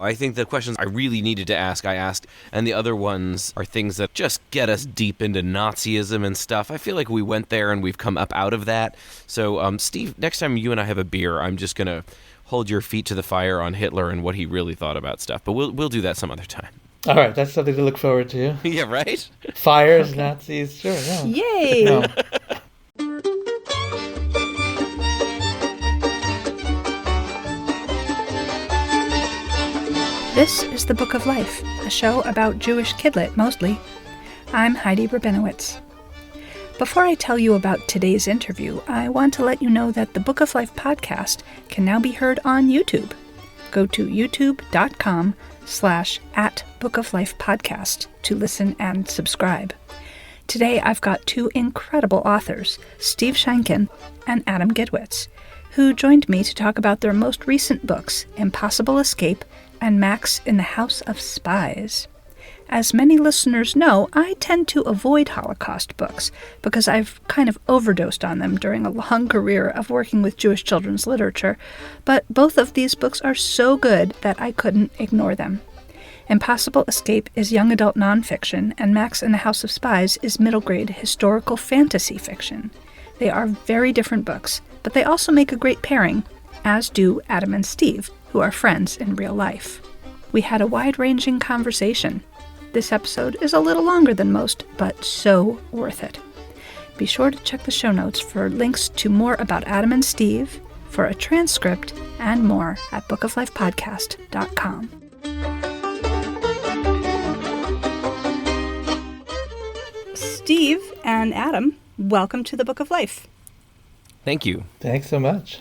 I think the questions I really needed to ask, I asked, and the other ones are things that just get us deep into Nazism and stuff. I feel like we went there and we've come up out of that. So, Steve, next time you and I have a beer, I'm just going to hold your feet to the fire on Hitler and what he really thought about stuff. But we'll do that some other time. All right, that's something to look forward to. Yeah, right? Fires, okay. Nazis, sure, yeah. Yay! No. This is The Book of Life, a show about Jewish kidlit mostly. I'm Heidi Rabinowitz. Before I tell you about today's interview, I want to let you know that the Book of Life podcast can now be heard on YouTube. Go to youtube.com/@bookoflifepodcast to listen and subscribe. Today I've got two incredible authors, Steve Sheinkin and Adam Gidwitz, who joined me to talk about their most recent books, Impossible Escape and Max in the House of Spies. As many listeners know, I tend to avoid Holocaust books because I've kind of overdosed on them during a long career of working with Jewish children's literature, but both of these books are so good that I couldn't ignore them. Impossible Escape is young adult nonfiction, and Max in the House of Spies is middle grade historical fantasy fiction. They are very different books, but they also make a great pairing, as do Adam and Steve, who are friends in real life. We had a wide-ranging conversation. This episode is a little longer than most, but so worth it. Be sure to check the show notes for links to more about Adam and Steve, for a transcript, and more at bookoflifepodcast.com. Steve and Adam, welcome to the Book of Life. Thank you. Thanks so much.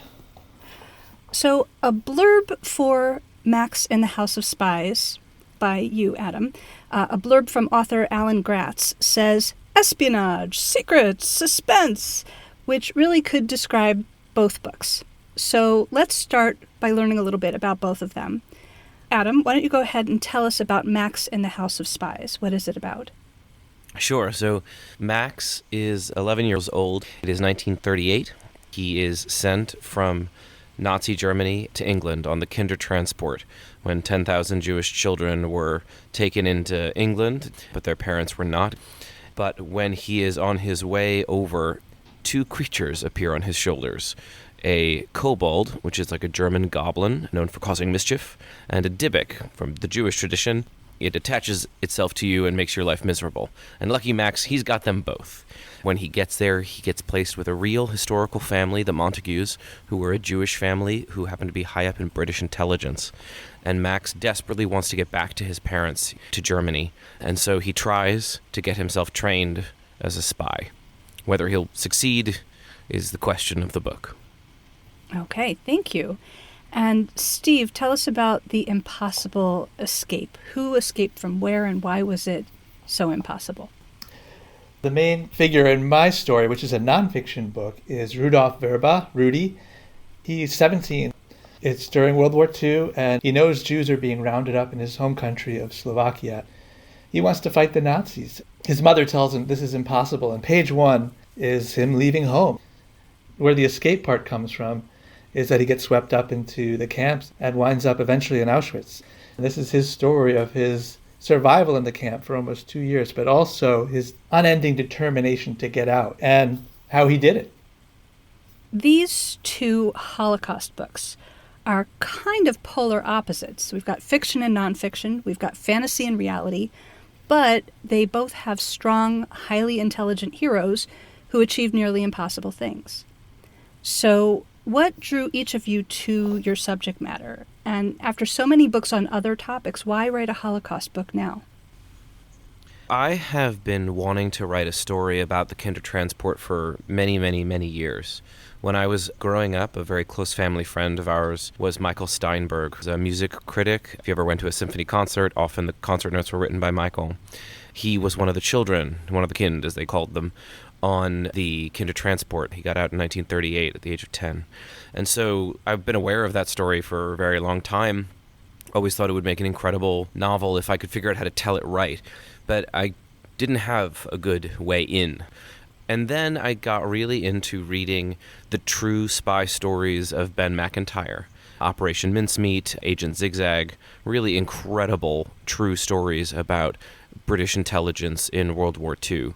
So, a blurb for Max in the House of Spies by you, Adam. A blurb from author Alan Gratz says, Espionage, secrets, suspense, which really could describe both books. So let's start by learning a little bit about both of them. Adam, why don't you go ahead and tell us about Max in the House of Spies? What is it about? Sure. So Max is 11 years old. It is 1938. He is sent from Nazi Germany to England on the Kindertransport when 10,000 Jewish children were taken into England, but their parents were not. But when he is on his way over, two creatures appear on his shoulders. A kobold, which is like a German goblin known for causing mischief, and a dybbuk from the Jewish tradition. It attaches itself to you and makes your life miserable. And lucky Max, he's got them both. When he gets there, he gets placed with a real historical family, the Montagues, who were a Jewish family who happened to be high up in British intelligence. And Max desperately wants to get back to his parents, to Germany. And so he tries to get himself trained as a spy. Whether he'll succeed is the question of the book. Okay, thank you. And Steve, tell us about the impossible escape. Who escaped from where and why was it so impossible? The main figure in my story, which is a nonfiction book, is Rudolf Verba, Rudy. He's 17. It's during World War II, and he knows Jews are being rounded up in his home country of Slovakia. He wants to fight the Nazis. His mother tells him this is impossible, and page 1 is him leaving home. Where the escape part comes from is that he gets swept up into the camps and winds up eventually in Auschwitz. And this is his story of his survival in the camp for almost 2 years, but also his unending determination to get out and how he did it. These two Holocaust books are kind of polar opposites. We've got fiction and nonfiction, we've got fantasy and reality, but they both have strong, highly intelligent heroes who achieve nearly impossible things. So what drew each of you to your subject matter? And after so many books on other topics, why write a Holocaust book now? I have been wanting to write a story about the Kindertransport for many, many, many years. When I was growing up, a very close family friend of ours was Michael Steinberg, who's a music critic. If you ever went to a symphony concert, often the concert notes were written by Michael. He was one of the children, one of the kind, as they called them, on the Kindertransport. He got out in 1938 at the age of 10. And so I've been aware of that story for a very long time. Always thought it would make an incredible novel if I could figure out how to tell it right. But I didn't have a good way in. And then I got really into reading the true spy stories of Ben McIntyre. Operation Mincemeat, Agent Zigzag, really incredible true stories about British intelligence in World War II.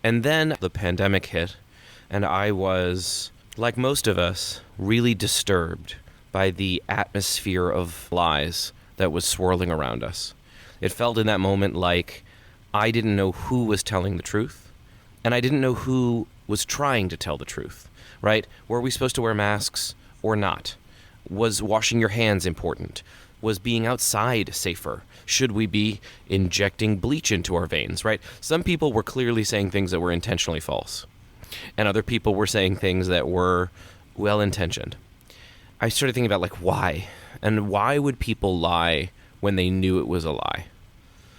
And then the pandemic hit, and I was, like most of us, really disturbed by the atmosphere of lies that was swirling around us. It felt in that moment like I didn't know who was telling the truth, and I didn't know who was trying to tell the truth, right? Were we supposed to wear masks or not? Was washing your hands important? Was being outside safer? Should we be injecting bleach into our veins, right? Some people were clearly saying things that were intentionally false, and other people were saying things that were well-intentioned. I started thinking about, why? And why would people lie when they knew it was a lie?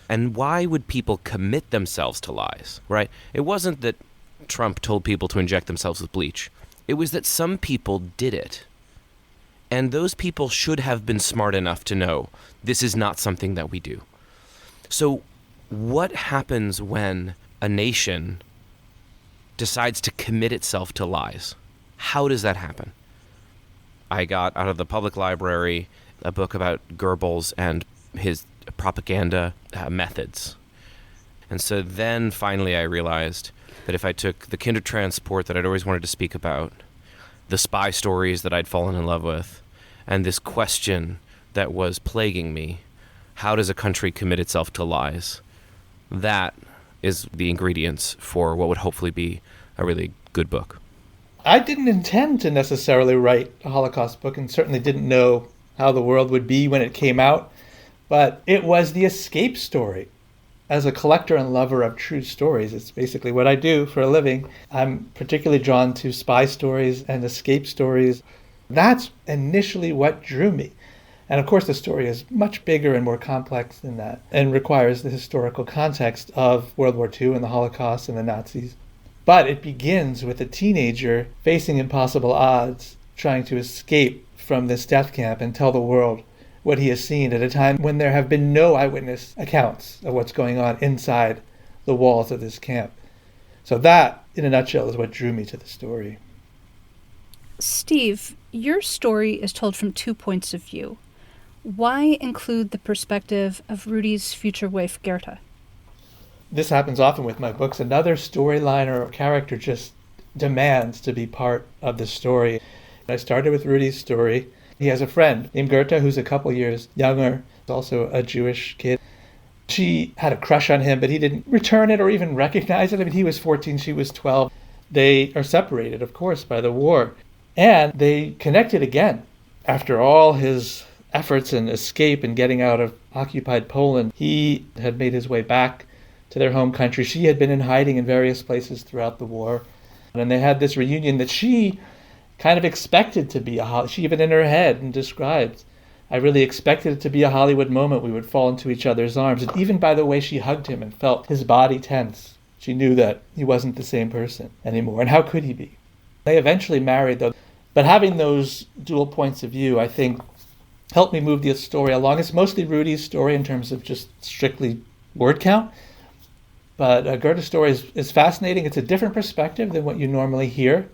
And why would people commit themselves to lies, right? It wasn't that Trump told people to inject themselves with bleach. It was that some people did it. And those people should have been smart enough to know this is not something that we do. So what happens when a nation decides to commit itself to lies? How does that happen? I got out of the public library a book about Goebbels and his propaganda methods. And so then finally I realized that if I took the Kindertransport that I'd always wanted to speak about, the spy stories that I'd fallen in love with, and this question that was plaguing me, how does a country commit itself to lies? That is the ingredients for what would hopefully be a really good book. I didn't intend to necessarily write a Holocaust book, and certainly didn't know how the world would be when it came out, but it was the escape story. As a collector and lover of true stories, it's basically what I do for a living. I'm particularly drawn to spy stories and escape stories. That's initially what drew me. And of course, the story is much bigger and more complex than that, and requires the historical context of World War II and the Holocaust and the Nazis. But it begins with a teenager facing impossible odds, trying to escape from this death camp and tell the world what he has seen at a time when there have been no eyewitness accounts of what's going on inside the walls of this camp. So that, in a nutshell, is what drew me to the story. Steve, your story is told from 2 points of view. Why include the perspective of Rudy's future wife, Gerda? This happens often with my books. Another storyline or character just demands to be part of the story. I started with Rudy's story. He has a friend named Gerda who's a couple years younger, also a Jewish kid. She had a crush on him, but he didn't return it or even recognize it. I mean, he was 14, she was 12. They are separated, of course, by the war. And they connected again. After all his efforts and escape and getting out of occupied Poland, he had made his way back to their home country. She had been in hiding in various places throughout the war. And they had this reunion that she kind of expected to be she even in her head and described, I really expected it to be a Hollywood moment. We would fall into each other's arms. And even by the way she hugged him and felt his body tense, she knew that he wasn't the same person anymore. And how could he be? They eventually married, though. But having those dual points of view, I think, helped me move the story along. It's mostly Rudy's story in terms of just strictly word count. But Gerda's story is fascinating. It's a different perspective than what you normally hear.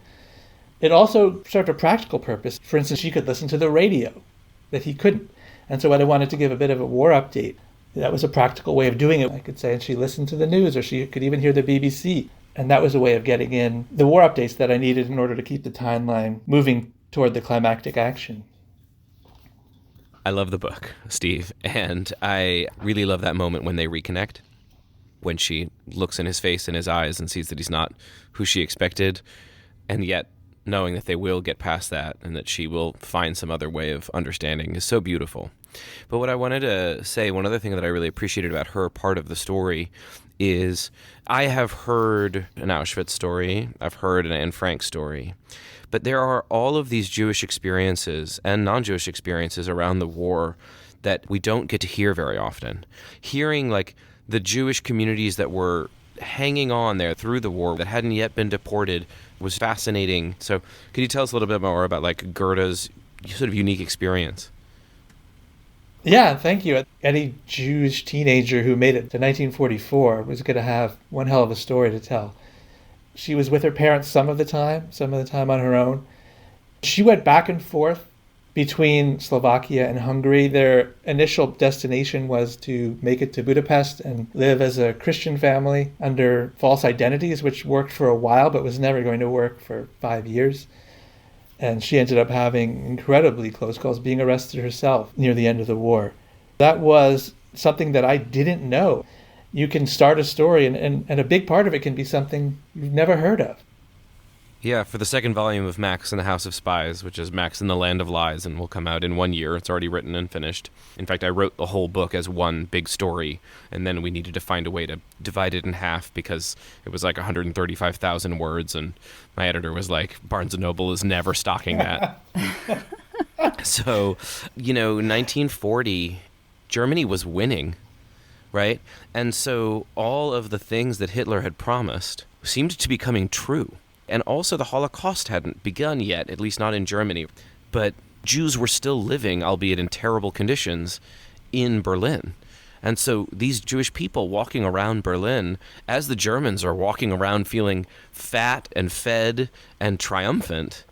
It also served a practical purpose. For instance, she could listen to the radio that he couldn't. And so when I wanted to give a bit of a war update, that was a practical way of doing it. I could say, and she listened to the news, or she could even hear the BBC. And that was a way of getting in the war updates that I needed in order to keep the timeline moving toward the climactic action. I love the book, Steve, and I really love that moment when they reconnect, when she looks in his face and his eyes and sees that he's not who she expected, and yet knowing that they will get past that and that she will find some other way of understanding is so beautiful. But what I wanted to say, one other thing that I really appreciated about her part of the story is I have heard an Auschwitz story, I've heard an Anne Frank story, but there are all of these Jewish experiences and non-Jewish experiences around the war that we don't get to hear very often. Hearing the Jewish communities that were hanging on there through the war that hadn't yet been deported was fascinating. So could you tell us a little bit more about Gerda's sort of unique experience? Yeah, thank you. Any Jewish teenager who made it to 1944 was going to have one hell of a story to tell. She was with her parents some of the time on her own. She went back and forth between Slovakia and Hungary. Their initial destination was to make it to Budapest and live as a Christian family under false identities, which worked for a while but was never going to work for 5 years. And she ended up having incredibly close calls, being arrested herself near the end of the war. That was something that I didn't know. You can start a story, and a big part of it can be something you've never heard of. Yeah, for the second volume of Max and the House of Spies, which is Max in the Land of Lies and will come out in 1 year. It's already written and finished. In fact, I wrote the whole book as one big story, and then we needed to find a way to divide it in half because it was like 135,000 words, and my editor was like, Barnes & Noble is never stocking that. So, 1940, Germany was winning, right? And so all of the things that Hitler had promised seemed to be coming true. And also the Holocaust hadn't begun yet, at least not in Germany. But Jews were still living, albeit in terrible conditions, in Berlin. And so these Jewish people walking around Berlin, as the Germans are walking around feeling fat and fed and triumphant,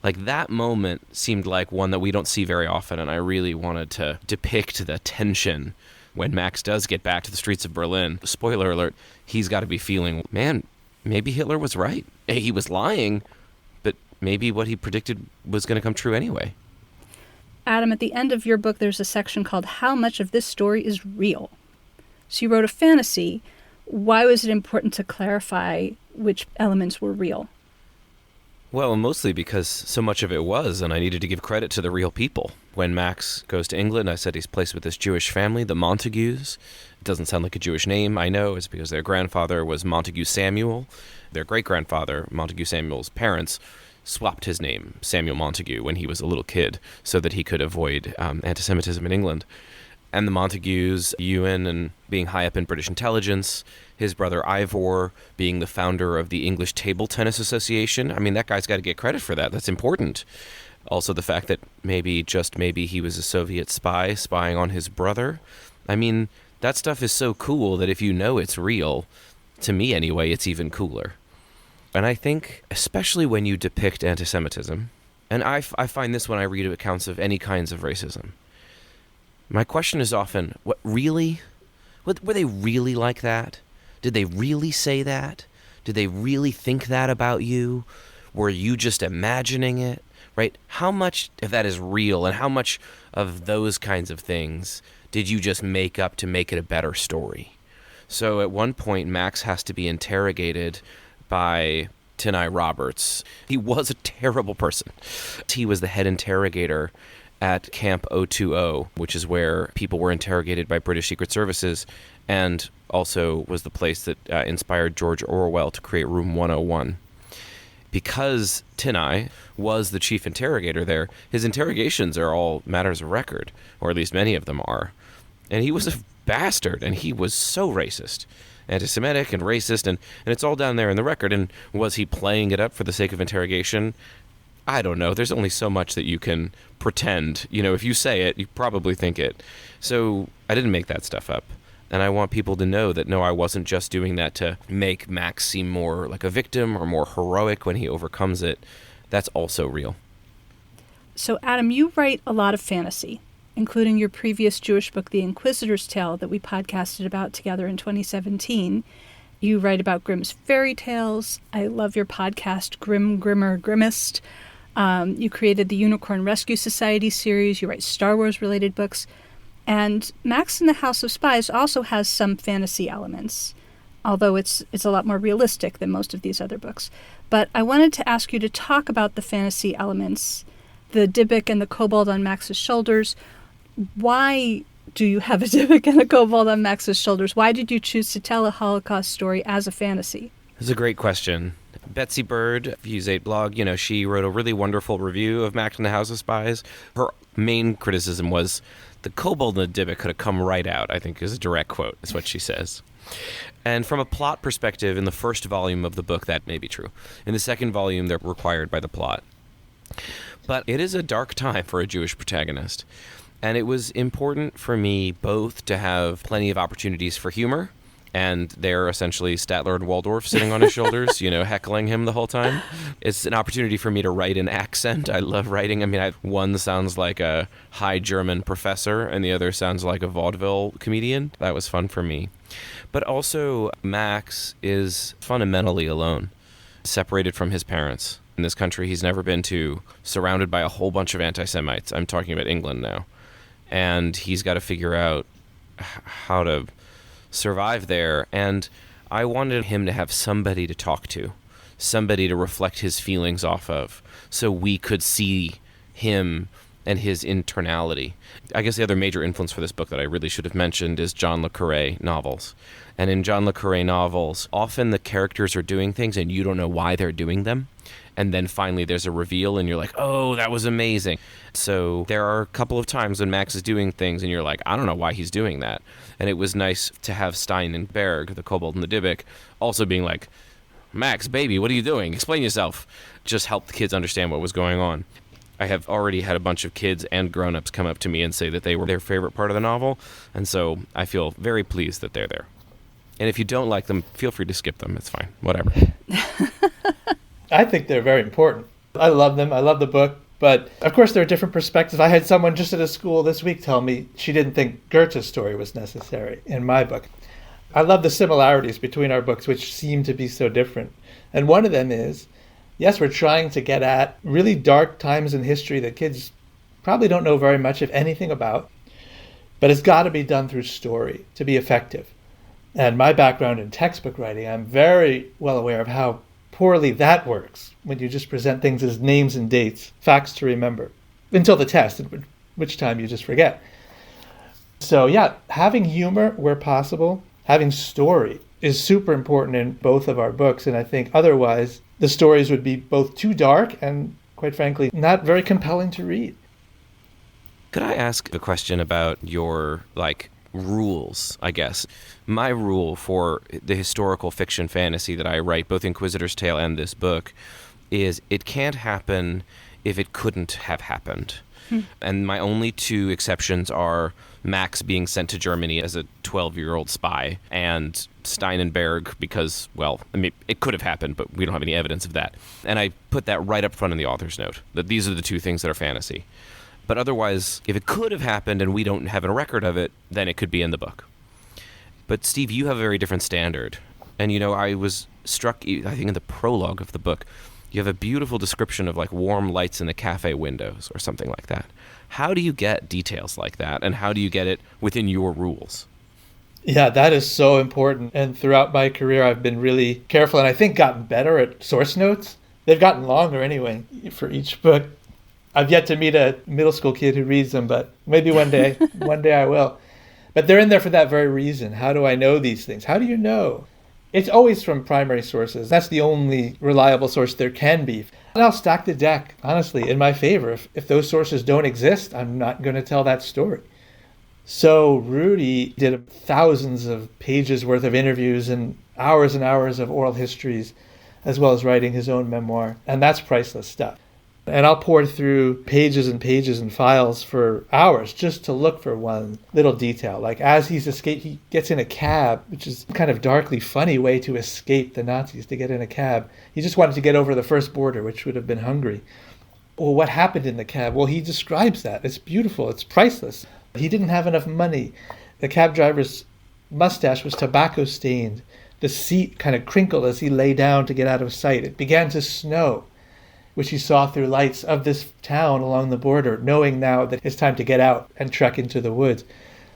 like that moment seemed like one that we don't see very often. And I really wanted to depict the tension when Max does get back to the streets of Berlin. Spoiler alert, he's got to be feeling, man, maybe Hitler was right. He was lying, but maybe what he predicted was going to come true anyway. Adam, at the end of your book, there's a section called How Much of This Story is Real? So you wrote a fantasy. Why was it important to clarify which elements were real? Well, mostly because so much of it was, and I needed to give credit to the real people. When Max goes to England, I said he's placed with this Jewish family, the Montagues. It doesn't sound like a Jewish name, I know. It's because their grandfather was Montague Samuel. Their great-grandfather, Montague Samuel's parents, swapped his name, Samuel Montague, when he was a little kid, so that he could avoid anti-Semitism in England. And the Montagues, Ewan, and being high up in British intelligence, his brother Ivor being the founder of the English Table Tennis Association. I mean, that guy's got to get credit for that. That's important. Also the fact that maybe, just maybe, he was a Soviet spy spying on his brother. I mean, that stuff is so cool that if you know it's real, to me anyway, it's even cooler. And I think, especially when you depict anti-Semitism, and I find this when I read accounts of any kinds of racism, my question is often, what really? Were they really like that? Did they really say that? Did they really think that about you? Were you just imagining it? Right? How much of that is real, and how much of those kinds of things did you just make up to make it a better story? So at one point, Max has to be interrogated by Tinai Roberts. He was a terrible person. He was the head interrogator at Camp 020, which is where people were interrogated by British Secret Services, and also was the place that inspired George Orwell to create Room 101. Because Tinai was the chief interrogator there, his interrogations are all matters of record, or at least many of them are. And he was a bastard, and he was so racist, anti-Semitic and racist, and it's all down there in the record. And was he playing it up for the sake of interrogation? I don't know. There's only so much that you can pretend. If you say it, you probably think it. So I didn't make that stuff up. And I want people to know that, no, I wasn't just doing that to make Max seem more like a victim or more heroic when he overcomes it. That's also real. So, Adam, you write a lot of fantasy, including your previous Jewish book, The Inquisitor's Tale, that we podcasted about together in 2017. You write about Grimm's fairy tales. I love your podcast, Grim, Grimmer, Grimmest. You created the Unicorn Rescue Society series. You write Star Wars-related books. And Max and the House of Spies also has some fantasy elements, although it's a lot more realistic than most of these other books. But I wanted to ask you to talk about the fantasy elements, the Dybbuk and the kobold on Max's shoulders. Why do you have a Dybbuk and a kobold on Max's shoulders? Why did you choose to tell a Holocaust story as a fantasy? It's a great question. Betsy Bird, Views 8 blog, she wrote a really wonderful review of Max and the House of Spies. Her main criticism was the kobold and the Dybbuk could have come right out, I think is a direct quote, is what she says. And from a plot perspective, in the first volume of the book, that may be true. In the second volume, they're required by the plot. But it is a dark time for a Jewish protagonist. And it was important for me both to have plenty of opportunities for humor and they're essentially Statler and Waldorf sitting on his shoulders, heckling him the whole time. It's an opportunity for me to write in accent. I love writing. I mean, one sounds like a high German professor, and the other sounds like a vaudeville comedian. That was fun for me. But also, Max is fundamentally alone, separated from his parents. In this country he's never been to, surrounded by a whole bunch of anti-Semites. I'm talking about England now. And he's got to figure out how to survive there. And I wanted him to have somebody to talk to, somebody to reflect his feelings off of, so we could see him and his internality. I guess the other major influence for this book that I really should have mentioned is John le Carré novels. And in John le Carré novels, often the characters are doing things and you don't know why they're doing them. And then finally there's a reveal and you're like, oh, that was amazing. So there are a couple of times when Max is doing things and you're like, I don't know why he's doing that. And it was nice to have Stein and Berg, the kobold and the Dybbuk, also being like, Max, baby, what are you doing? Explain yourself. Just help the kids understand what was going on. I have already had a bunch of kids and grown-ups come up to me and say that they were their favorite part of the novel. And so I feel very pleased that they're there. And if you don't like them, feel free to skip them. It's fine. Whatever. I think they're very important. I love them. I love the book. But of course, there are different perspectives. I had someone just at a school this week tell me she didn't think Goethe's story was necessary in my book. I love the similarities between our books, which seem to be so different. And one of them is, yes, we're trying to get at really dark times in history that kids probably don't know very much, if anything, about. But it's got to be done through story to be effective. And my background in textbook writing, I'm very well aware of how poorly that works when you just present things as names and dates, facts to remember, until the test, at which time you just forget. So yeah, having humor where possible, having story is super important in both of our books. And I think otherwise the stories would be both too dark and, quite frankly, not very compelling to read. Could I ask a question about your, rules, I guess? My rule for the historical fiction fantasy that I write, both Inquisitor's Tale and this book, is it can't happen if it couldn't have happened. And my only two exceptions are Max being sent to Germany as a 12-year-old spy, and Stein and Berg because, well, I mean, it could have happened, but we don't have any evidence of that. And I put that right up front in the author's note, that these are the two things that are fantasy. But otherwise, if it could have happened and we don't have a record of it, then it could be in the book. But Steve, you have a very different standard. And, I was struck, I think in the prologue of the book, you have a beautiful description of warm lights in the cafe windows or something like that. How do you get details like that? And how do you get it within your rules? Yeah, that is so important. And throughout my career, I've been really careful and I think gotten better at source notes. They've gotten longer anyway for each book. I've yet to meet a middle school kid who reads them, but maybe one day I will. But they're in there for that very reason. How do I know these things? How do you know? It's always from primary sources. That's the only reliable source there can be. And I'll stack the deck, honestly, in my favor. If those sources don't exist, I'm not going to tell that story. So Rudy did thousands of pages worth of interviews and hours of oral histories, as well as writing his own memoir. And that's priceless stuff. And I'll pour through pages and pages and files for hours just to look for one little detail. Like as he's escaped, he gets in a cab, which is kind of darkly funny way to escape the Nazis, to get in a cab. He just wanted to get over the first border, which would have been Hungary. Well, what happened in the cab? Well, he describes that. It's beautiful. It's priceless. He didn't have enough money. The cab driver's mustache was tobacco stained. The seat kind of crinkled as he lay down to get out of sight. It began to snow, which he saw through lights of this town along the border, knowing now that it's time to get out and trek into the woods.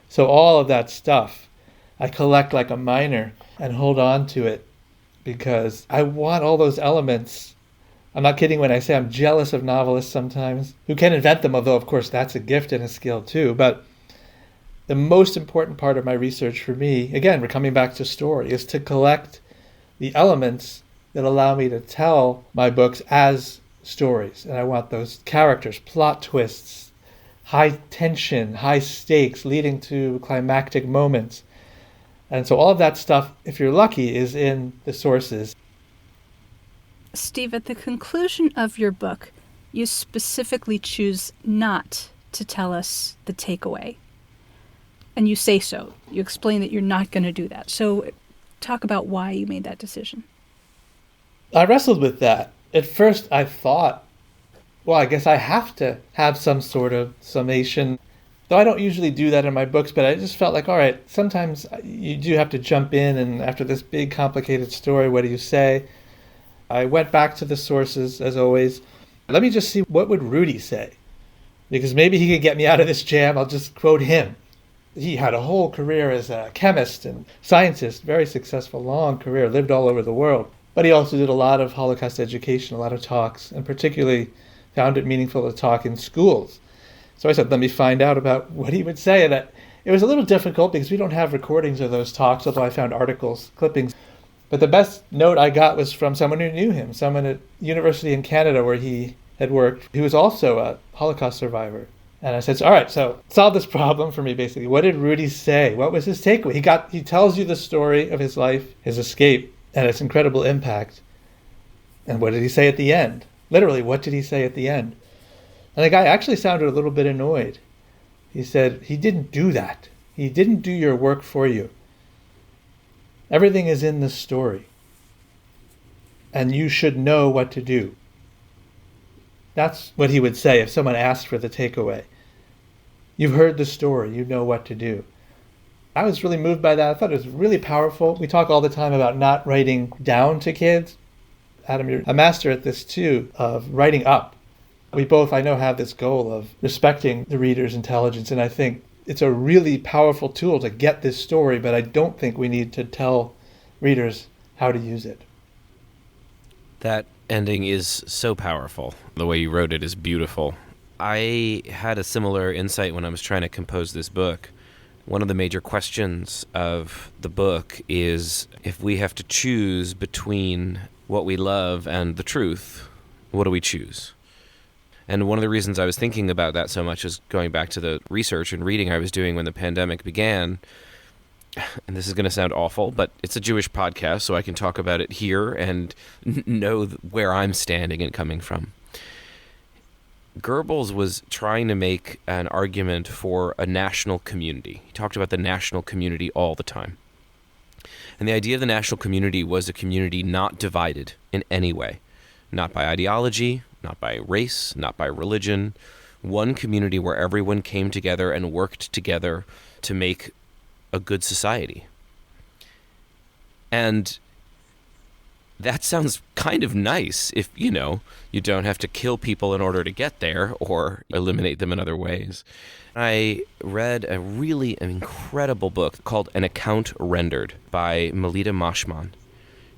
So all of that stuff, I collect like a miner and hold on to it because I want all those elements. I'm not kidding when I say I'm jealous of novelists sometimes who can invent them, although of course that's a gift and a skill too. But the most important part of my research for me, again, we're coming back to story, is to collect the elements that allow me to tell my books as stories. And I want those characters, plot twists, high tension, high stakes leading to climactic moments. And so all of that stuff, if you're lucky, is in the sources. Steve, at the conclusion of your book, you specifically choose not to tell us the takeaway. And you say so. You explain that you're not going to do that. So talk about why you made that decision. I wrestled with that. At first, I thought, well, I guess I have to have some sort of summation. Though I don't usually do that in my books, but I just felt like, all right, sometimes you do have to jump in, and after this big, complicated story, what do you say? I went back to the sources, as always. Let me just see, what would Rudy say? Because maybe he could get me out of this jam. I'll just quote him. He had a whole career as a chemist and scientist, very successful, long career, lived all over the world. But he also did a lot of Holocaust education, a lot of talks, and particularly found it meaningful to talk in schools. So I said, let me find out about what he would say. And it was a little difficult because we don't have recordings of those talks, although I found articles, clippings. But the best note I got was from someone who knew him, someone at university in Canada where he had worked, who was also a Holocaust survivor. And I said, all right, so solve this problem for me, basically. What did Rudy say? What was his takeaway? He tells you the story of his life, his escape, and its incredible impact. And what did he say at the end? Literally, what did he say at the end? And the guy actually sounded a little bit annoyed. He said, he didn't do that. He didn't do your work for you. Everything is in the story. And you should know what to do. That's what he would say if someone asked for the takeaway. You've heard the story. You know what to do. I was really moved by that. I thought it was really powerful. We talk all the time about not writing down to kids. Adam, you're a master at this too, of writing up. We both, I know, have this goal of respecting the reader's intelligence, and I think it's a really powerful tool to get this story, but I don't think we need to tell readers how to use it. That ending is so powerful. The way you wrote it is beautiful. I had a similar insight when I was trying to compose this book. One of the major questions of the book is, if we have to choose between what we love and the truth, what do we choose? And one of the reasons I was thinking about that so much is going back to the research and reading I was doing when the pandemic began. And this is going to sound awful, but it's a Jewish podcast, so I can talk about it here and know where I'm standing and coming from. Goebbels was trying to make an argument for a national community. He talked about the national community all the time. And the idea of the national community was a community not divided in any way. Not by ideology, not by race, not by religion. One community where everyone came together and worked together to make a good society. And that sounds kind of nice if, you don't have to kill people in order to get there or eliminate them in other ways. I read a really incredible book called An Account Rendered by Melita Moshman.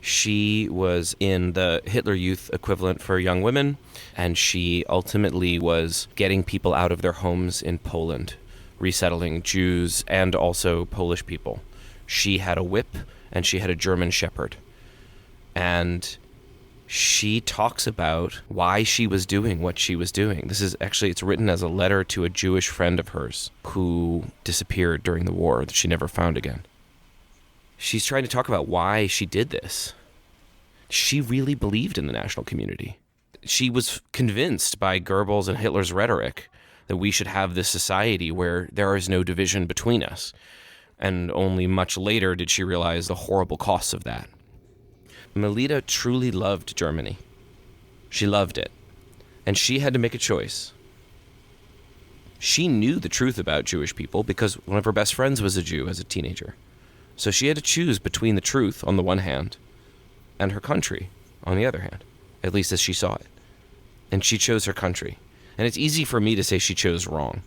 She was in the Hitler Youth equivalent for young women, and she ultimately was getting people out of their homes in Poland, resettling Jews and also Polish people. She had a whip, and she had a German shepherd. And she talks about why she was doing what she was doing. It's written as a letter to a Jewish friend of hers who disappeared during the war that she never found again. She's trying to talk about why she did this. She really believed in the national community. She was convinced by Goebbels and Hitler's rhetoric that we should have this society where there is no division between us. And only much later did she realize the horrible costs of that. Melita truly loved Germany. She loved it. And she had to make a choice. She knew the truth about Jewish people because one of her best friends was a Jew as a teenager. So she had to choose between the truth on the one hand and her country on the other hand, at least as she saw it. And she chose her country. And it's easy for me to say she chose wrong.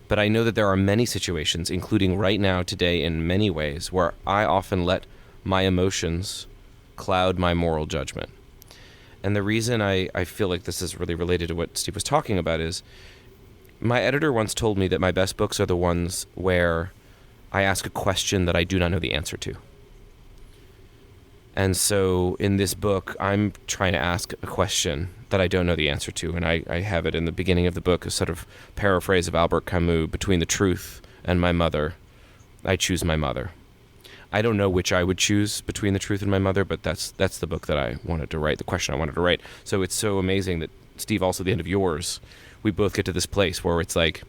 But I know that there are many situations, including right now, today, in many ways, where I often let my emotions cloud my moral judgment. And the reason I feel like this is really related to what Steve was talking about is my editor once told me that my best books are the ones where I ask a question that I do not know the answer to. And so in this book, I'm trying to ask a question that I don't know the answer to. And I have it in the beginning of the book, a sort of paraphrase of Albert Camus: between the truth and my mother, I choose my mother. I don't know which I would choose between the truth and my mother, but that's the book that I wanted to write, the question I wanted to write. So it's so amazing that, Steve, also at the end of yours, we both get to this place where it's like,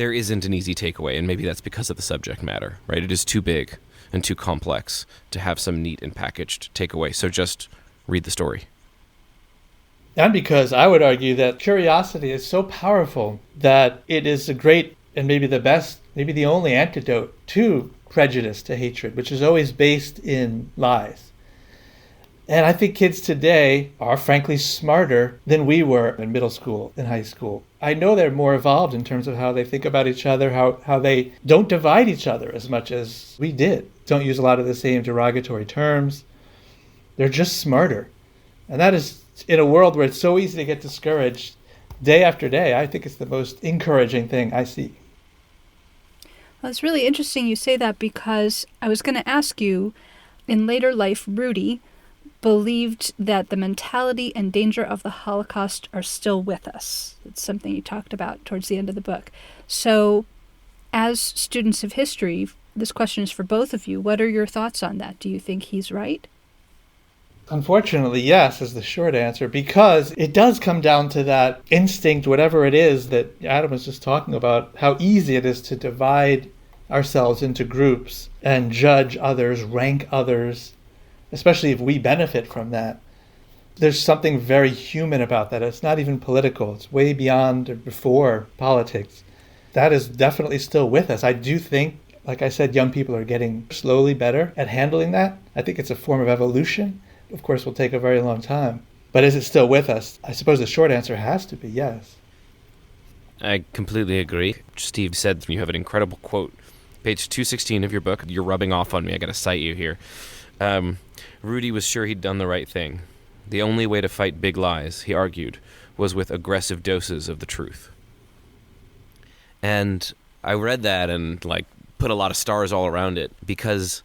there isn't an easy takeaway, and maybe that's because of the subject matter, right? It is too big and too complex to have some neat and packaged takeaway. So just read the story. And because I would argue that curiosity is so powerful that it is a great and maybe the best, maybe the only antidote to prejudice, to hatred, which is always based in lies. And I think kids today are frankly smarter than we were in middle school and high school. I know they're more evolved in terms of how they think about each other, how they don't divide each other as much as we did. Don't use a lot of the same derogatory terms. They're just smarter. And that is, in a world where it's so easy to get discouraged day after day, I think it's the most encouraging thing I see. Well, it's really interesting you say that, because I was going to ask you, in later life, Rudy believed that the mentality and danger of the Holocaust are still with us. It's something you talked about towards the end of the book. So, as students of history, this question is for both of you. What are your thoughts on that? Do you think he's right? Unfortunately, yes, is the short answer, because it does come down to that instinct, whatever it is that Adam was just talking about, how easy it is to divide ourselves into groups and judge others, rank others, especially if we benefit from that. There's something very human about that. It's not even political. It's way beyond or before politics. That is definitely still with us. I do think, like I said, young people are getting slowly better at handling that. I think it's a form of evolution. Of course, will take a very long time. But is it still with us? I suppose the short answer has to be yes. I completely agree. Steve said you have an incredible quote. Page 216 of your book. You're rubbing off on me. I got to cite you here. Rudy was sure he'd done the right thing. The only way to fight big lies, he argued, was with aggressive doses of the truth. And I read that and put a lot of stars all around it, because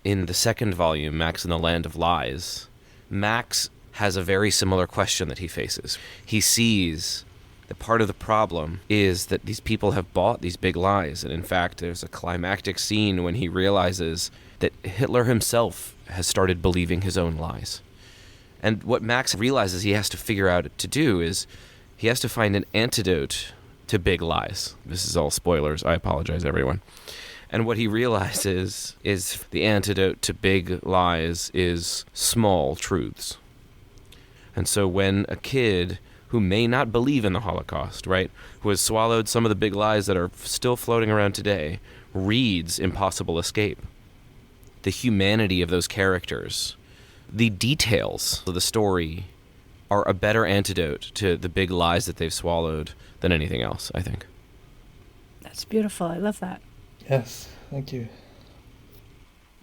in the second volume, Max in the Land of Lies, Max has a very similar question that he faces. He sees that part of the problem is that these people have bought these big lies. And in fact, there's a climactic scene when he realizes that Hitler himself has started believing his own lies. And what Max realizes he has to figure out to do is he has to find an antidote to big lies. This is all spoilers. I apologize, everyone. And what he realizes is the antidote to big lies is small truths. And so when a kid who may not believe in the Holocaust, right, who has swallowed some of the big lies that are still floating around today, reads Impossible Escape, the humanity of those characters, the details of the story are a better antidote to the big lies that they've swallowed than anything else, I think. That's beautiful. I love that. Yes, thank you.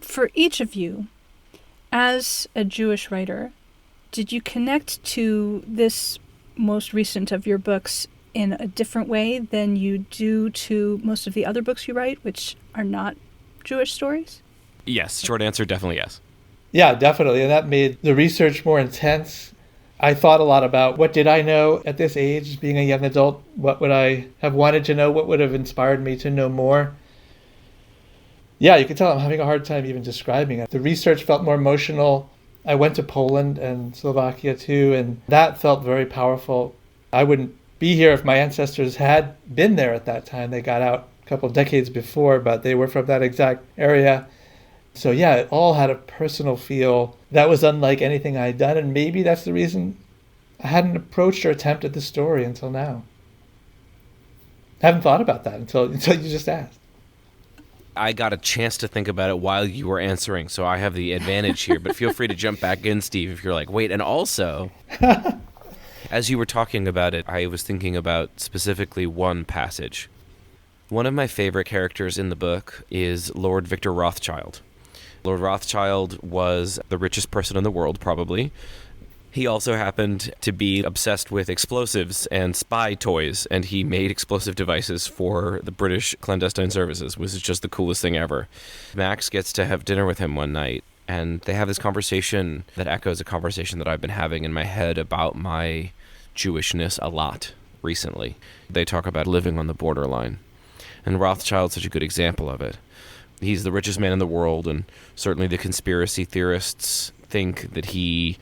For each of you, as a Jewish writer, did you connect to this most recent of your books in a different way than you do to most of the other books you write, which are not Jewish stories? Yes, short answer, definitely yes. Yeah, definitely. And that made the research more intense. I thought a lot about what did I know at this age, being a young adult? What would I have wanted to know? What would have inspired me to know more? Yeah, you can tell I'm having a hard time even describing it. The research felt more emotional. I went to Poland and Slovakia too, and that felt very powerful. I wouldn't be here if my ancestors had been there at that time. They got out a couple of decades before, but they were from that exact area. So yeah, it all had a personal feel that was unlike anything I had done, and maybe that's the reason I hadn't approached or attempted the story until now. I haven't thought about that until you just asked. I got a chance to think about it while you were answering, so I have the advantage here, but feel free to jump back in, Steve, if you're like, wait, and also, as you were talking about it, I was thinking about specifically one passage. One of my favorite characters in the book is Lord Victor Rothschild. Lord Rothschild was the richest person in the world, probably. He also happened to be obsessed with explosives and spy toys, and he made explosive devices for the British clandestine services, which is just the coolest thing ever. Max gets to have dinner with him one night, and they have this conversation that echoes a conversation that I've been having in my head about my Jewishness a lot recently. They talk about living on the borderline, and Rothschild's such a good example of it. He's the richest man in the world, and certainly the conspiracy theorists think that he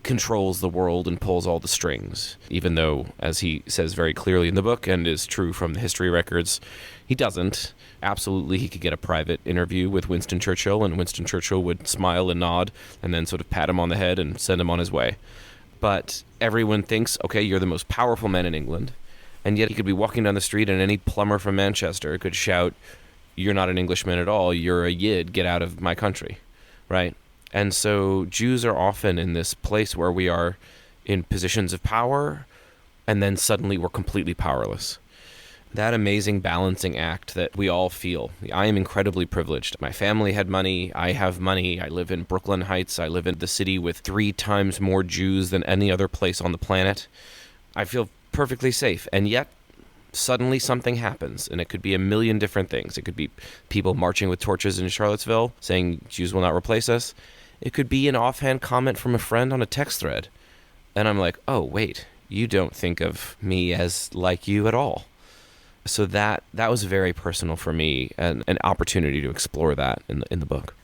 controls the world and pulls all the strings, even though, as he says very clearly in the book and is true from the history records, he doesn't. Absolutely, he could get a private interview with Winston Churchill, and Winston Churchill would smile and nod and then sort of pat him on the head and send him on his way. But everyone thinks, okay, you're the most powerful man in England, and yet he could be walking down the street and any plumber from Manchester could shout, "You're not an Englishman at all, you're a Yid, get out of my country," right? And so Jews are often in this place where we are in positions of power, and then suddenly we're completely powerless. That amazing balancing act that we all feel. I am incredibly privileged. My family had money. I have money. I live in Brooklyn Heights. I live in the city with 3 times more Jews than any other place on the planet. I feel perfectly safe. And yet, suddenly something happens, and it could be a million different things. It could be people marching with torches in Charlottesville saying Jews will not replace us. It could be an offhand comment from a friend on a text thread. And I'm like, oh, wait, you don't think of me as like you at all. So that was very personal for me, and an opportunity to explore that in the book.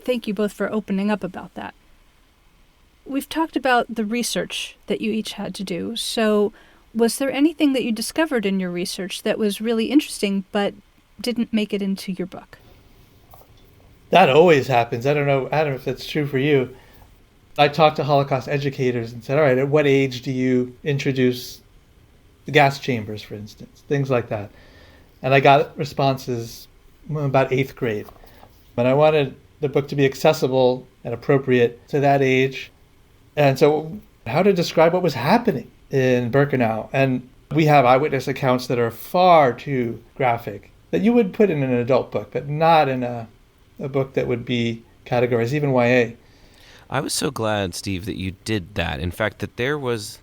Thank you both for opening up about that. We've talked about the research that you each had to do. So was there anything that you discovered in your research that was really interesting but didn't make it into your book? That always happens. I don't know, Adam, if that's true for you. I talked to Holocaust educators and said, all right, at what age do you introduce the gas chambers, for instance, things like that. And I got responses about 8th grade. And I wanted the book to be accessible and appropriate to that age. And so how to describe what was happening in Birkenau. And we have eyewitness accounts that are far too graphic, that you would put in an adult book, but not in a book that would be categorized, even YA. I was so glad, Steve, that you did that. In fact, that there was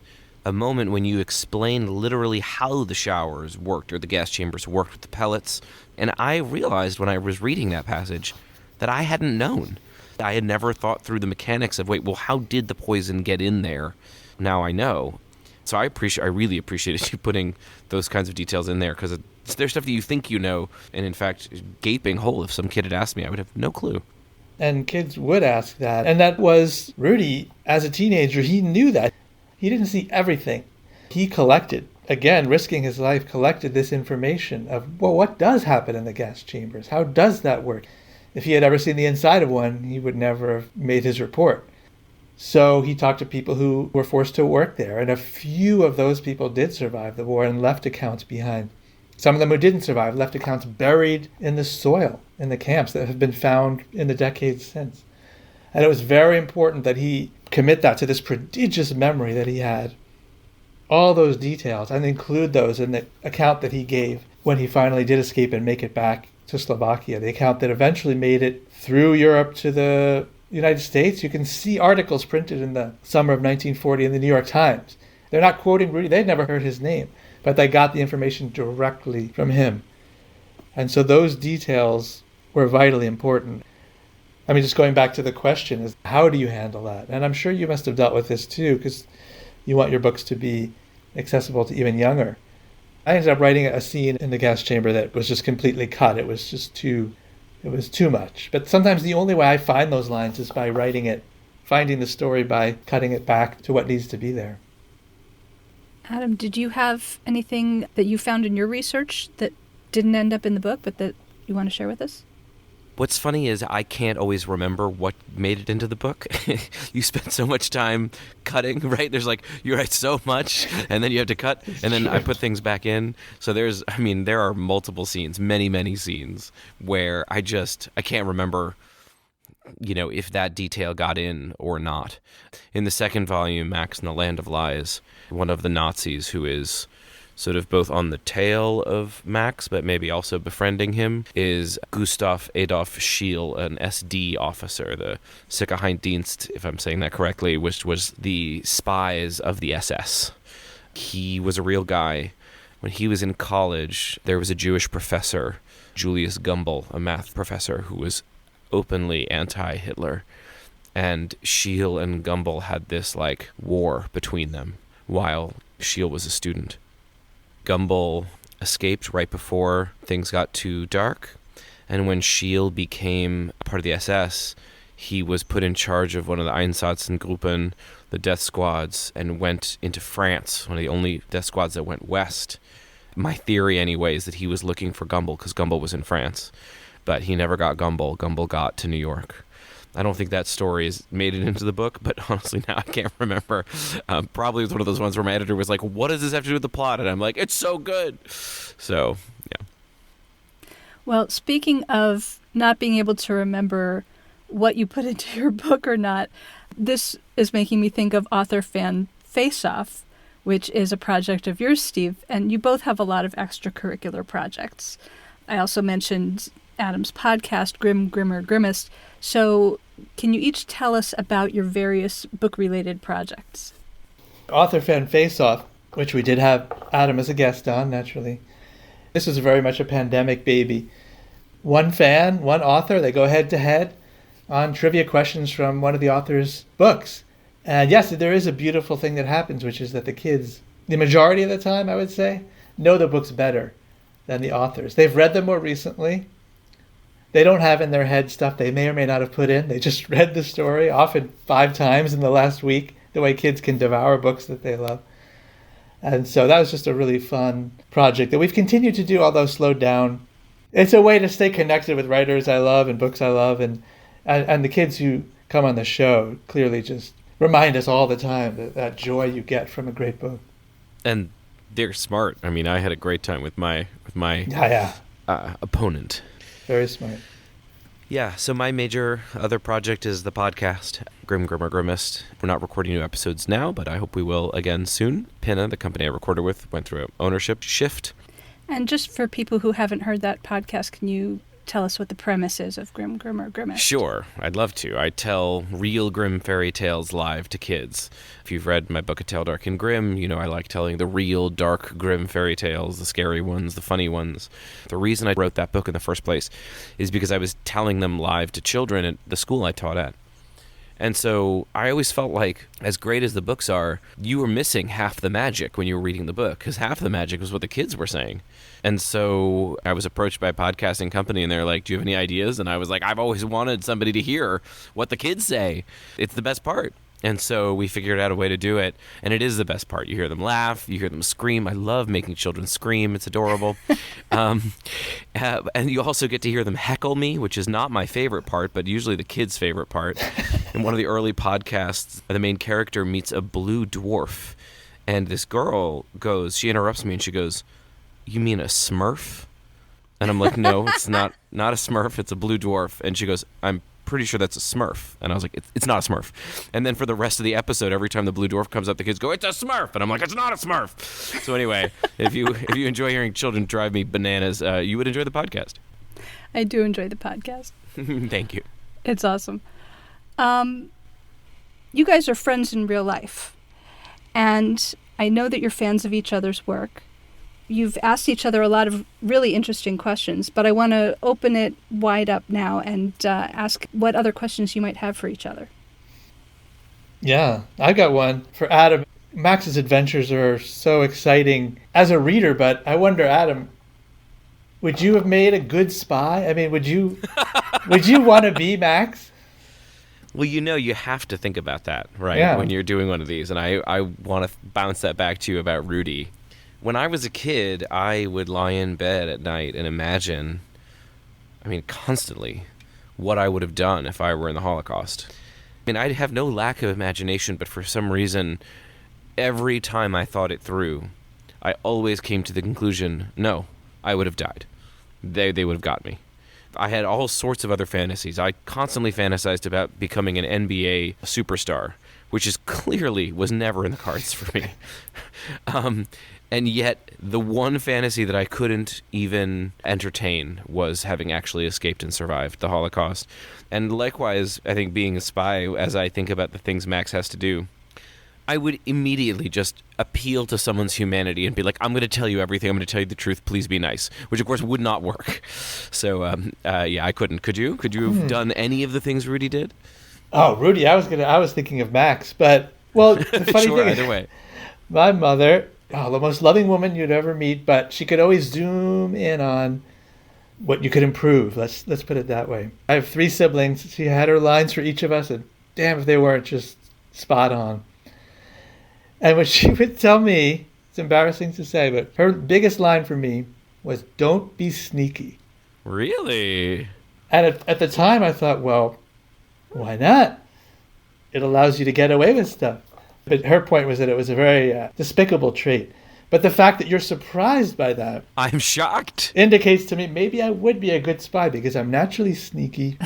a moment when you explained literally how the showers worked or the gas chambers worked with the pellets. And I realized when I was reading that passage that I hadn't known. I had never thought through the mechanics of, wait, well, how did the poison get in there? Now I know. So I really appreciated you putting those kinds of details in there, because there's stuff that you think you know, and in fact, gaping hole. If some kid had asked me, I would have no clue. And kids would ask that. And that was Rudy, as a teenager, he knew that. He didn't see everything. He collected, again, risking his life, collected this information of, well, what does happen in the gas chambers? How does that work? If he had ever seen the inside of one, he would never have made his report. So he talked to people who were forced to work there, and a few of those people did survive the war and left accounts behind. Some of them who didn't survive left accounts buried in the soil in the camps that have been found in the decades since. And it was very important that he commit that to this prodigious memory that he had. All those details, and include those in the account that he gave when he finally did escape and make it back to Slovakia, the account that eventually made it through Europe to the United States. You can see articles printed in the summer of 1940 in the New York Times. They're not quoting Rudy. They'd never heard his name, but they got the information directly from him. And so those details were vitally important. I mean, just going back to the question is, how do you handle that? And I'm sure you must have dealt with this too, because you want your books to be accessible to even younger. I ended up writing a scene in the gas chamber that was just completely cut. It was too much. But sometimes the only way I find those lines is by writing it, finding the story by cutting it back to what needs to be there. Adam, did you have anything that you found in your research that didn't end up in the book, but that you want to share with us? What's funny is I can't always remember what made it into the book. You spend so much time cutting, right? There's like, you write so much, and then you have to cut, and then I put things back in. So there are multiple scenes, many scenes, where I can't remember, if that detail got in or not. In the second volume, Max in the Land of Lies, one of the Nazis who is sort of both on the tail of Max, but maybe also befriending him, is Gustav Adolf Schiel, an SD officer, the Sicherheitsdienst, if I'm saying that correctly, which was the spies of the SS. He was a real guy. When he was in college, there was a Jewish professor, Julius Gumbel, a math professor, who was openly anti-Hitler. And Schiel and Gumbel had this, war between them while Schiel was a student. Gumbel escaped right before things got too dark, and when Schiel became part of the SS, he was put in charge of one of the Einsatzgruppen, the death squads, and went into France, one of the only death squads that went west. My theory, anyway, is that he was looking for Gumbel because Gumbel was in France, but he never got Gumbel. Gumbel got to New York. I don't think that story has made it into the book, but honestly now I can't remember. Probably it was one of those ones where my editor was like, what does this have to do with the plot? And I'm like, it's so good. So, yeah. Well, speaking of not being able to remember what you put into your book or not, this is making me think of Author Fan Face-Off, which is a project of yours, Steve, and you both have a lot of extracurricular projects. I also mentioned Adam's podcast, Grim, Grimmer, Grimmest. So can you each tell us about your various book-related projects? Author Fan Face-Off, which we did have Adam as a guest on, naturally. This is very much a pandemic baby. One fan, one author, they go head-to-head on trivia questions from one of the author's books. And yes, there is a beautiful thing that happens, which is that the kids, the majority of the time, I would say, know the books better than the authors. They've read them more recently. They don't have in their head stuff they may or may not have put in. They just read the story, often 5 times in the last week, the way kids can devour books that they love. And so that was just a really fun project that we've continued to do, although slowed down. It's a way to stay connected with writers I love and books I love. And the kids who come on the show clearly just remind us all the time that joy you get from a great book. And they're smart. I mean, I had a great time with my opponent. Very smart. Yeah, so my major other project is the podcast, Grim, Grimmer, Grimmest. We're not recording new episodes now, but I hope we will again soon. Pinna, the company I recorded with, went through an ownership shift. And just for people who haven't heard that podcast, can you tell us what the premise is of Grim, Grimmer, Grimmest? Sure, I'd love to. I tell real grim fairy tales live to kids. If you've read my book, A Tale Dark and Grim, you know I like telling the real dark, grim fairy tales, the scary ones, the funny ones. The reason I wrote that book in the first place is because I was telling them live to children at the school I taught at. And so I always felt like, as great as the books are, you were missing half the magic when you were reading the book, because half the magic was what the kids were saying. And so I was approached by a podcasting company, and they're like, do you have any ideas? And I was like, I've always wanted somebody to hear what the kids say. It's the best part. And so we figured out a way to do it, and it is the best part. You hear them laugh, you hear them scream. I love making children scream. It's adorable. And you also get to hear them heckle me, which is not my favorite part, but usually the kids' favorite part. In one of the early podcasts, the main character meets a blue dwarf, and this girl she interrupts me, and she goes, you mean a Smurf? And I'm like, no, it's not a Smurf, it's a blue dwarf. And she goes, I'm pretty sure that's a Smurf. And I was like, it's not a Smurf. And then for the rest of the episode, every time the blue dwarf comes up, the kids go, it's a Smurf. And I'm like, it's not a Smurf. So anyway, if you enjoy hearing children drive me bananas, you would enjoy the podcast. I do enjoy the podcast. Thank you. It's awesome. You guys are friends in real life, and I know that you're fans of each other's work. You've asked each other a lot of really interesting questions, but I want to open it wide up now and ask what other questions you might have for each other. Yeah, I got one for Adam. Max's adventures are so exciting as a reader, but I wonder, Adam, would you have made a good spy? I mean, would you want to be Max? Well, you have to think about that, right? Yeah. When you're doing one of these. And I want to bounce that back to you about Rudy. When I was a kid, I would lie in bed at night and imagine, constantly, what I would have done if I were in the Holocaust. I'd have no lack of imagination, but for some reason, every time I thought it through, I always came to the conclusion, no, I would have died. They would have got me. I had all sorts of other fantasies. I constantly fantasized about becoming an NBA superstar, which clearly was never in the cards for me. And yet, the one fantasy that I couldn't even entertain was having actually escaped and survived the Holocaust. And likewise, I think being a spy, as I think about the things Max has to do, I would immediately just appeal to someone's humanity and be like, I'm going to tell you everything. I'm going to tell you the truth. Please be nice. Which, of course, would not work. So, I couldn't. Could you? Could you have done any of the things Rudy did? Oh, Rudy, I was thinking of Max. But, well, the funny sure, thing either way. My mother, the most loving woman you'd ever meet, but she could always zoom in on what you could improve. Let's put it that way. I have 3 siblings. She had her lines for each of us, and damn if they weren't just spot on. And what she would tell me, it's embarrassing to say, but her biggest line for me was, "Don't be sneaky." Really? And at the time, I thought, well, why not? It allows you to get away with stuff. But her point was that it was a very despicable trait. But the fact that you're surprised by that, I'm shocked. indicates to me maybe I would be a good spy because I'm naturally sneaky.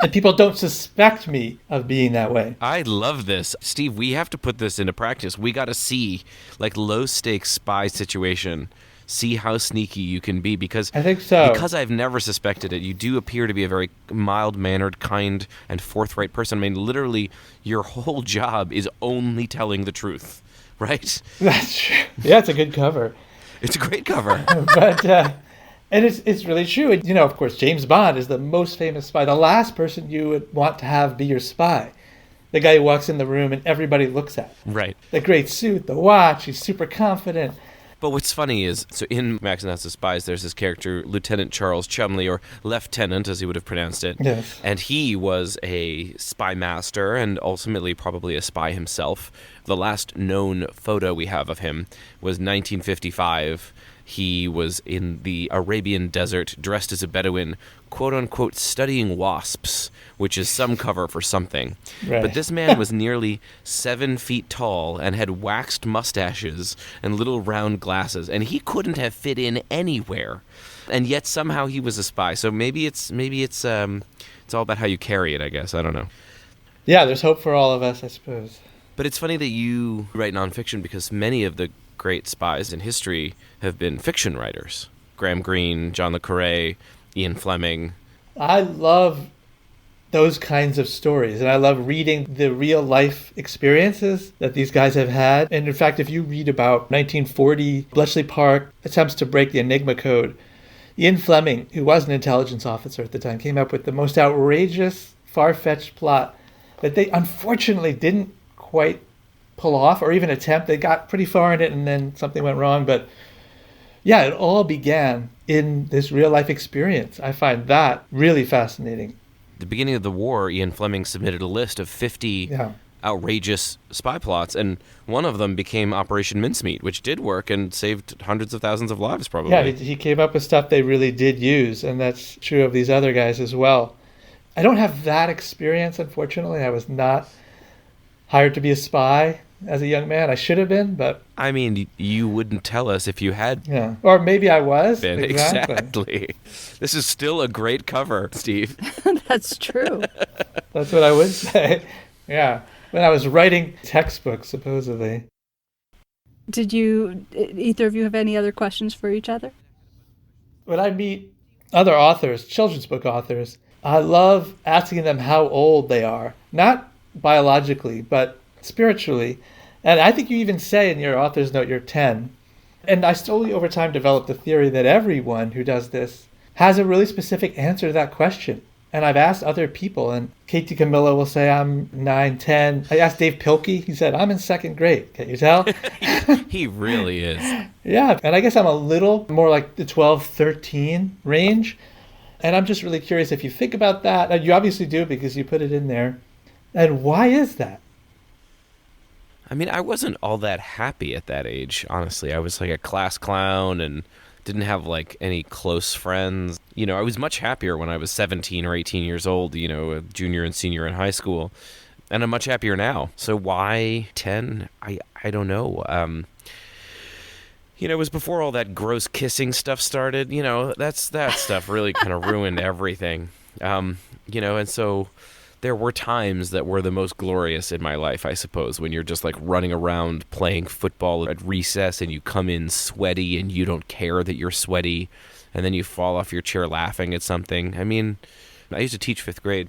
And people don't suspect me of being that way. I love this. Steve, we have to put this into practice. We got to see, like, low-stakes spy situation. See how sneaky you can be, because I think so. Because I've never suspected it. You do appear to be a very mild-mannered, kind, and forthright person. I mean, literally, your whole job is only telling the truth, right? That's true. Yeah, it's a good cover. It's a great cover. But and it's really true. And, of course, James Bond is the most famous spy. The last person you would want to have be your spy. The guy who walks in the room and everybody looks at. Right. The great suit, the watch, he's super confident. But what's funny is, so in Max and House of Spies, there's this character, Lieutenant Charles Chumley, or Lieutenant, as he would have pronounced it. Yes. And he was a spy master and ultimately probably a spy himself. The last known photo we have of him was 1955. He was in the Arabian desert, dressed as a Bedouin, quote-unquote, studying wasps, which is some cover for something. Right. But this man was nearly 7 feet tall and had waxed mustaches and little round glasses, and he couldn't have fit in anywhere. And yet somehow he was a spy. So maybe it's all about how you carry it, I guess. I don't know. Yeah, there's hope for all of us, I suppose. But it's funny that you write nonfiction, because many of the great spies in history have been fiction writers. Graham Greene, John le Carré, Ian Fleming. I love those kinds of stories, and I love reading the real life experiences that these guys have had. And in fact, if you read about 1940 Bletchley Park attempts to break the Enigma code, Ian Fleming, who was an intelligence officer at the time, came up with the most outrageous, far-fetched plot that they unfortunately didn't quite pull off or even attempt. They got pretty far in it and then something went wrong. But yeah, it all began in this real life experience. I find that really fascinating. At the beginning of the war, Ian Fleming submitted a list of 50 outrageous spy plots, and one of them became Operation Mincemeat, which did work and saved hundreds of thousands of lives, probably. Yeah, he came up with stuff they really did use, and that's true of these other guys as well. I don't have that experience, unfortunately. I was not hired to be a spy as a young man. I should have been, but... I mean, you wouldn't tell us if you had. Yeah, or maybe I was. Been. Exactly. This is still a great cover, Steve. That's true. That's what I would say. Yeah, when I was writing textbooks, supposedly. Did either of you have any other questions for each other? When I meet other authors, children's book authors, I love asking them how old they are. Not biologically, but spiritually. And I think you even say in your author's note you're 10. And I slowly over time developed the theory that everyone who does this has a really specific answer to that question. And I've asked other people, and Katie Camillo will say I'm 9, 10. I asked Dave Pilkey. He said, I'm in 2nd grade. Can you tell? He really is. Yeah. And I guess I'm a little more like the 12, 13 range. And I'm just really curious if you think about that. And you obviously do because you put it in there. And why is that? I mean, I wasn't all that happy at that age, honestly. I was like a class clown and didn't have like any close friends. I was much happier when I was 17 or 18 years old, a junior and senior in high school. And I'm much happier now. So why 10? I don't know. It was before all that gross kissing stuff started. That stuff really kind of ruined everything. And so there were times that were the most glorious in my life, I suppose, when you're just like running around playing football at recess and you come in sweaty and you don't care that you're sweaty, and then you fall off your chair laughing at something. I mean, I used to teach 5th grade,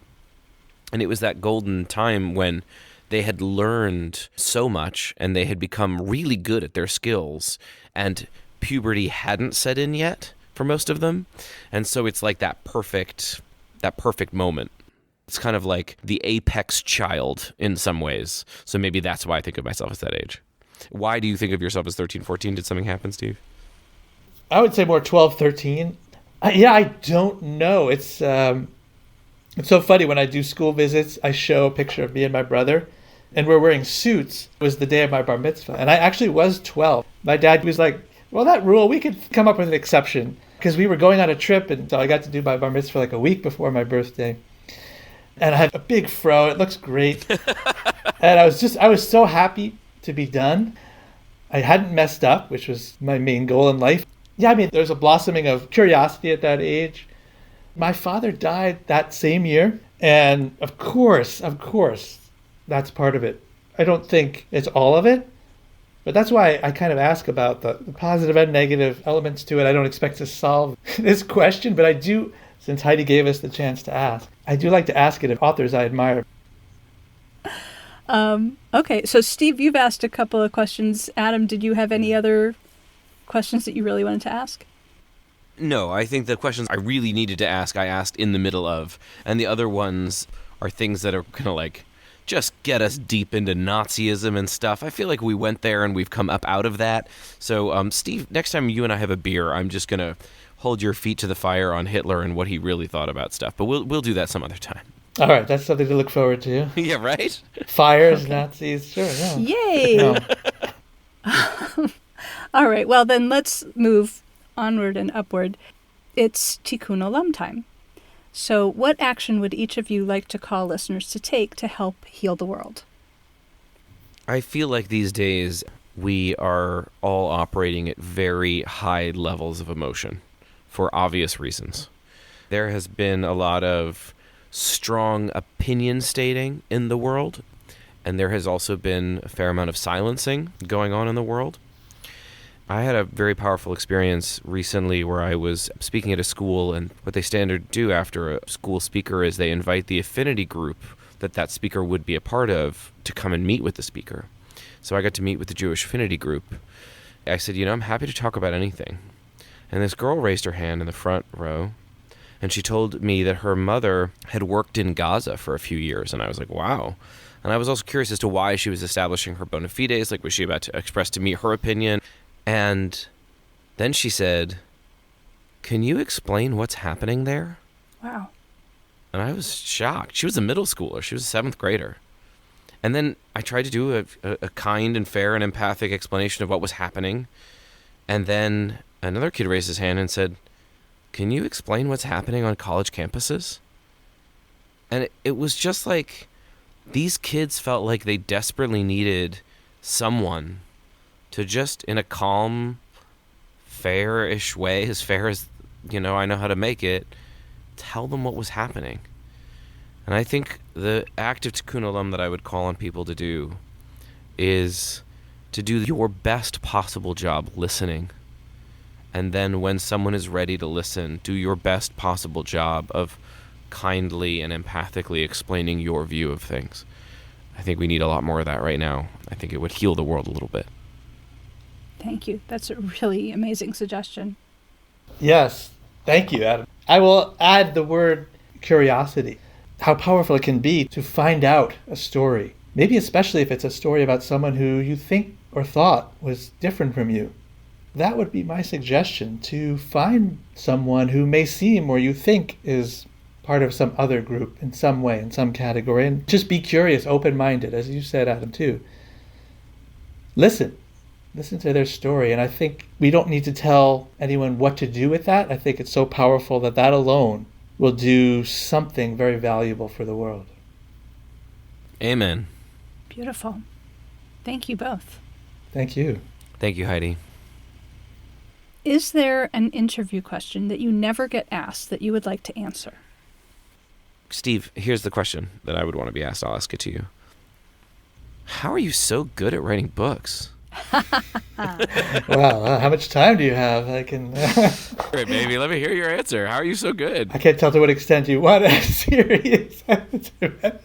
and it was that golden time when they had learned so much and they had become really good at their skills, and puberty hadn't set in yet for most of them. And so it's like that perfect moment. It's kind of like the apex child in some ways. So maybe that's why I think of myself as that age. Why do you think of yourself as 13, 14? Did something happen, Steve? I would say more 12, 13. I don't know. It's so funny. When I do school visits, I show a picture of me and my brother, and we're wearing suits. It was the day of my bar mitzvah, and I actually was 12. My dad was like, well, that rule, we could come up with an exception, because we were going on a trip, and so I got to do my bar mitzvah like a week before my birthday. And I have a big fro. It looks great. And I was so happy to be done. I hadn't messed up, which was my main goal in life. Yeah, I mean, there's a blossoming of curiosity at that age. My father died that same year. And of course, that's part of it. I don't think it's all of it. But that's why I kind of ask about the positive and negative elements to it. I don't expect to solve this question, but I do, since Heidi gave us the chance to ask, I do like to ask it of authors I admire. Okay, so Steve, you've asked a couple of questions. Adam, did you have any other questions that you really wanted to ask? No, I think the questions I really needed to ask, I asked in the middle of. And the other ones are things that are going to, like, just get us deep into Nazism and stuff. I feel like we went there and we've come up out of that. So, Steve, next time you and I have a beer, I'm just going to hold your feet to the fire on Hitler and what he really thought about stuff. But we'll do that some other time. All right, that's something to look forward to. Yeah, right? Fires, okay. Nazis, sure, yeah. Yay! No. All right, well then let's move onward and upward. It's Tikkun Olam time. So what action would each of you like to call listeners to take to help heal the world? I feel like these days we are all operating at very high levels of emotion for obvious reasons. There has been a lot of strong opinion stating in the world, and there has also been a fair amount of silencing going on in the world. I had a very powerful experience recently where I was speaking at a school, and what they standard do after a school speaker is they invite the affinity group that speaker would be a part of to come and meet with the speaker. So I got to meet with the Jewish affinity group. I said, I'm happy to talk about anything. And this girl raised her hand in the front row, and she told me that her mother had worked in Gaza for a few years. And I was like, wow. And I was also curious as to why she was establishing her bona fides. Like, was she about to express to me her opinion? And then she said, can you explain what's happening there? Wow. And I was shocked. She was a middle schooler. She was a seventh grader. And then I tried to do a kind and fair and empathic explanation of what was happening. And then another kid raised his hand and said, can you explain what's happening on college campuses? And it was just like these kids felt like they desperately needed someone to just, in a calm, fair-ish way, as fair as, I know how to make it, tell them what was happening. And I think the act of Tikkun Olam that I would call on people to do is to do your best possible job listening. And then when someone is ready to listen, do your best possible job of kindly and empathically explaining your view of things. I think we need a lot more of that right now. I think it would heal the world a little bit. Thank you. That's a really amazing suggestion. Yes. Thank you, Adam. I will add the word curiosity. How powerful it can be to find out a story. Maybe especially if it's a story about someone who you think or thought was different from you. That would be my suggestion, to find someone who may seem or you think is part of some other group in some way, in some category, and just be curious, open-minded, as you said, Adam, too. Listen to their story, and I think we don't need to tell anyone what to do with that. I think it's so powerful that alone will do something very valuable for the world. Amen. Beautiful. Thank you both. Thank you. Thank you, Heidi. Is there an interview question that you never get asked that you would like to answer? Steve, here's the question that I would want to be asked. I'll ask it to you. How are you so good at writing books? Wow, how much time do you have? I can... Great, baby. Let me hear your answer. How are you so good? I can't tell to what extent you want a serious answer.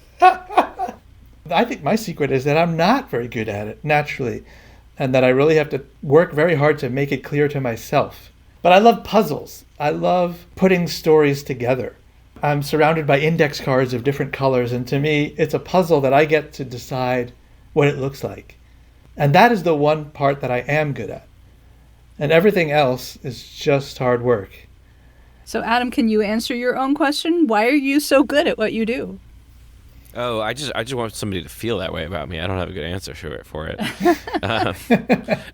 I think my secret is that I'm not very good at it, naturally, and that I really have to work very hard to make it clear to myself. But I love puzzles. I love putting stories together. I'm surrounded by index cards of different colors, and to me, it's a puzzle that I get to decide what it looks like. And that is the one part that I am good at. And everything else is just hard work. So, Adam, can you answer your own question? Why are you so good at what you do? Oh, I just want somebody to feel that way about me. I don't have a good answer for it.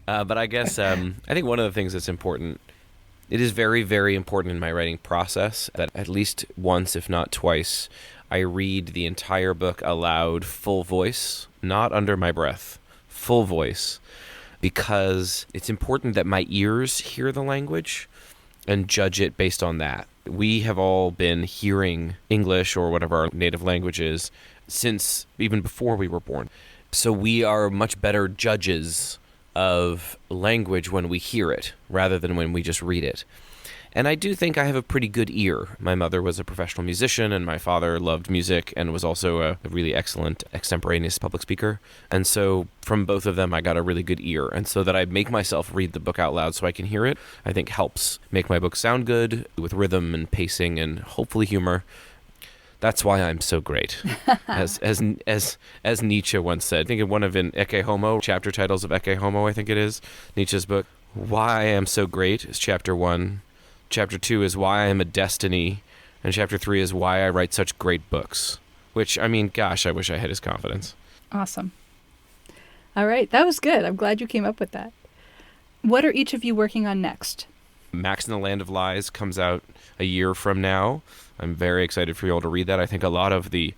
But I guess I think one of the things that's important, it is very, very important in my writing process that at least once, if not twice, I read the entire book aloud, full voice, not under my breath, full voice, because it's important that my ears hear the language and judge it based on that. We have all been hearing English or whatever our native language is since even before we were born. So we are much better judges of language when we hear it rather than when we just read it. And I do think I have a pretty good ear. My mother was a professional musician, and my father loved music and was also a really excellent extemporaneous public speaker. And so from both of them, I got a really good ear. And so that I make myself read the book out loud so I can hear it, I think helps make my book sound good with rhythm and pacing and hopefully humor. That's why I'm so great, as Nietzsche once said. I think in one of Ecce Homo, chapter titles of Ecce Homo, I think it is, Nietzsche's book, Why I Am So Great is chapter 1. Chapter 2 is Why I Am a Destiny, and Chapter 3 is Why I Write Such Great Books, which, I mean, gosh, I wish I had his confidence. Awesome. All right, that was good. I'm glad you came up with that. What are each of you working on next? Max in the Land of Lies comes out a year from now. I'm very excited for you all to read that. I think a lot of the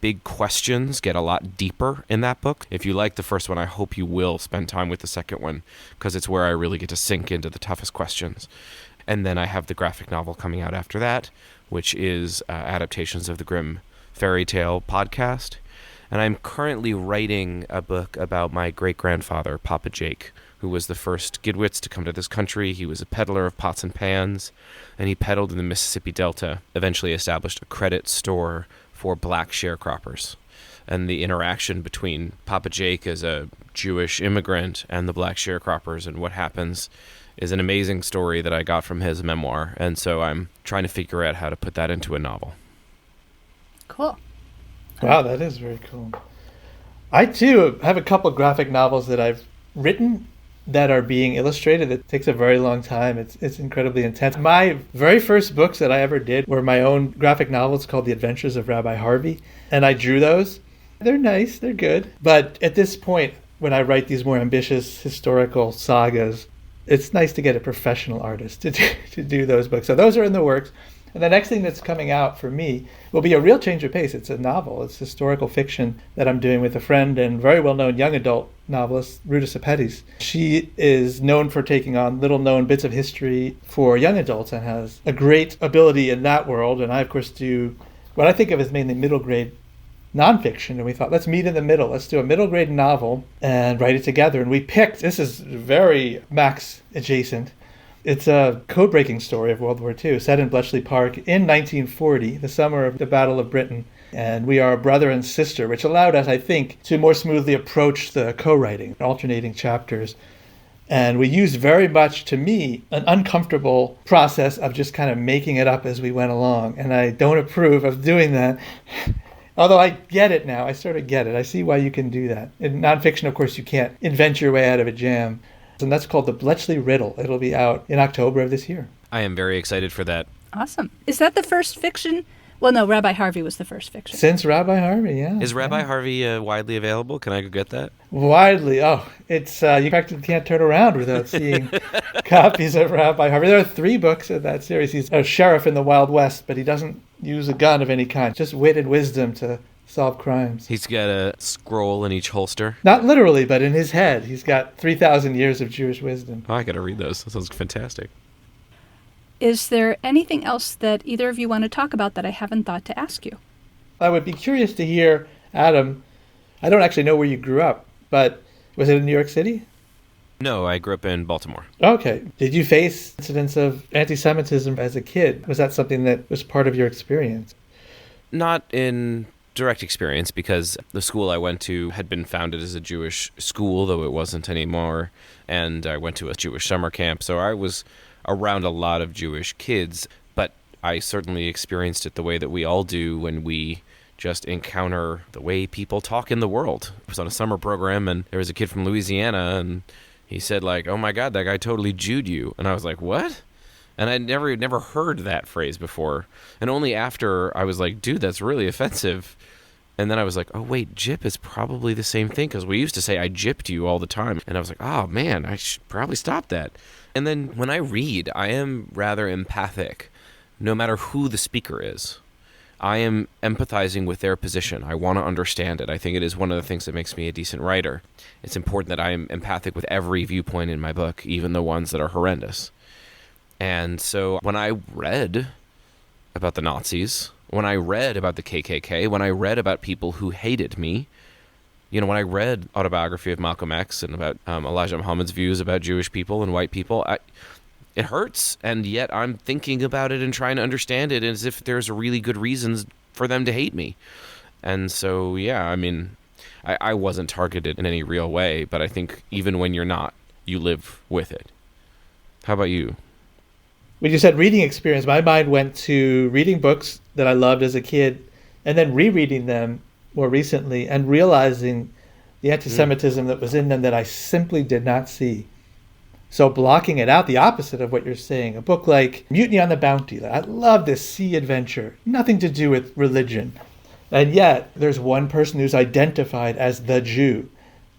big questions get a lot deeper in that book. If you like the first one, I hope you will spend time with the second one, because it's where I really get to sink into the toughest questions. And then I have the graphic novel coming out after that, which is adaptations of the Grimm fairy tale podcast. And I'm currently writing a book about my great-grandfather, Papa Jake, who was the first Gidwitz to come to this country. He was a peddler of pots and pans, and he peddled in the Mississippi Delta, eventually established a credit store for black sharecroppers. And the interaction between Papa Jake as a Jewish immigrant and the black sharecroppers and what happens is an amazing story that I got from his memoir. And so I'm trying to figure out how to put that into a novel. Cool. Wow, that is very cool. I, too, have a couple of graphic novels that I've written that are being illustrated. It takes a very long time. It's incredibly intense. My very first books that I ever did were my own graphic novels called The Adventures of Rabbi Harvey, and I drew those. They're nice, they're good. But at this point, when I write these more ambitious historical sagas, it's nice to get a professional artist to do those books. So those are in the works. And the next thing that's coming out for me will be a real change of pace. It's a novel. It's historical fiction that I'm doing with a friend and very well-known young adult novelist, Ruta Sepetys. She is known for taking on little-known bits of history for young adults and has a great ability in that world. And I, of course, do what I think of as mainly middle-grade nonfiction. And we thought, let's meet in the middle. Let's do a middle-grade novel and write it together. And we picked, this is very Max adjacent, it's a code-breaking story of World War II, set in Bletchley Park in 1940, the summer of the Battle of Britain. And we are a brother and sister, which allowed us, I think, to more smoothly approach the co-writing, alternating chapters. And we used very much, to me, an uncomfortable process of just kind of making it up as we went along. And I don't approve of doing that. Although I get it now. I sort of get it. I see why you can do that. In nonfiction, of course, you can't invent your way out of a jam. And that's called The Bletchley Riddle. It'll be out in October of this year. I am very excited for that. Awesome. Is that the first fiction? Well, no, Rabbi Harvey was the first fiction. Since Rabbi Harvey, yeah. Is Rabbi Harvey widely available? Can I go get that? Widely. Oh, it's you practically can't turn around without seeing copies of Rabbi Harvey. There are 3 books in that series. He's a sheriff in the Wild West, but he doesn't use a gun of any kind. Just wit and wisdom to solve crimes. He's got a scroll in each holster. Not literally, but in his head. He's got 3,000 years of Jewish wisdom. Oh, I got to read those. That sounds fantastic. Is there anything else that either of you want to talk about that I haven't thought to ask you? I would be curious to hear, Adam, I don't actually know where you grew up, but was it in New York City? No, I grew up in Baltimore. Okay. Did you face incidents of anti-Semitism as a kid? Was that something that was part of your experience? Not in direct experience, because the school I went to had been founded as a Jewish school, though it wasn't anymore, and I went to a Jewish summer camp, so I was around a lot of Jewish kids, but I certainly experienced it the way that we all do when we just encounter the way people talk in the world. I was on a summer program, and there was a kid from Louisiana, and he said, like, "Oh my God, that guy totally Jewed you." And I was like, "What?" And I'd never heard that phrase before. And only after I was like, dude, that's really offensive. And then I was like, oh, wait, gyp is probably the same thing, because we used to say I gypped you all the time. And I was like, oh, man, I should probably stop that. And then when I read, I am rather empathic, no matter who the speaker is. I am empathizing with their position. I want to understand it. I think it is one of the things that makes me a decent writer. It's important that I am empathic with every viewpoint in my book, even the ones that are horrendous. And so when I read about the Nazis, when I read about the KKK, when I read about people who hated me, when I read Autobiography of Malcolm X and about Elijah Muhammad's views about Jewish people and white people, it hurts, and yet I'm thinking about it and trying to understand it as if there's really good reasons for them to hate me. And so, yeah, I mean, I wasn't targeted in any real way, but I think even when you're not, you live with it. How about you? When you said reading experience, my mind went to reading books that I loved as a kid and then rereading them more recently and realizing the anti-Semitism that was in them that I simply did not see. So blocking it out, the opposite of what you're saying. A book like Mutiny on the Bounty. I love this sea adventure. Nothing to do with religion. And yet, there's one person who's identified as the Jew.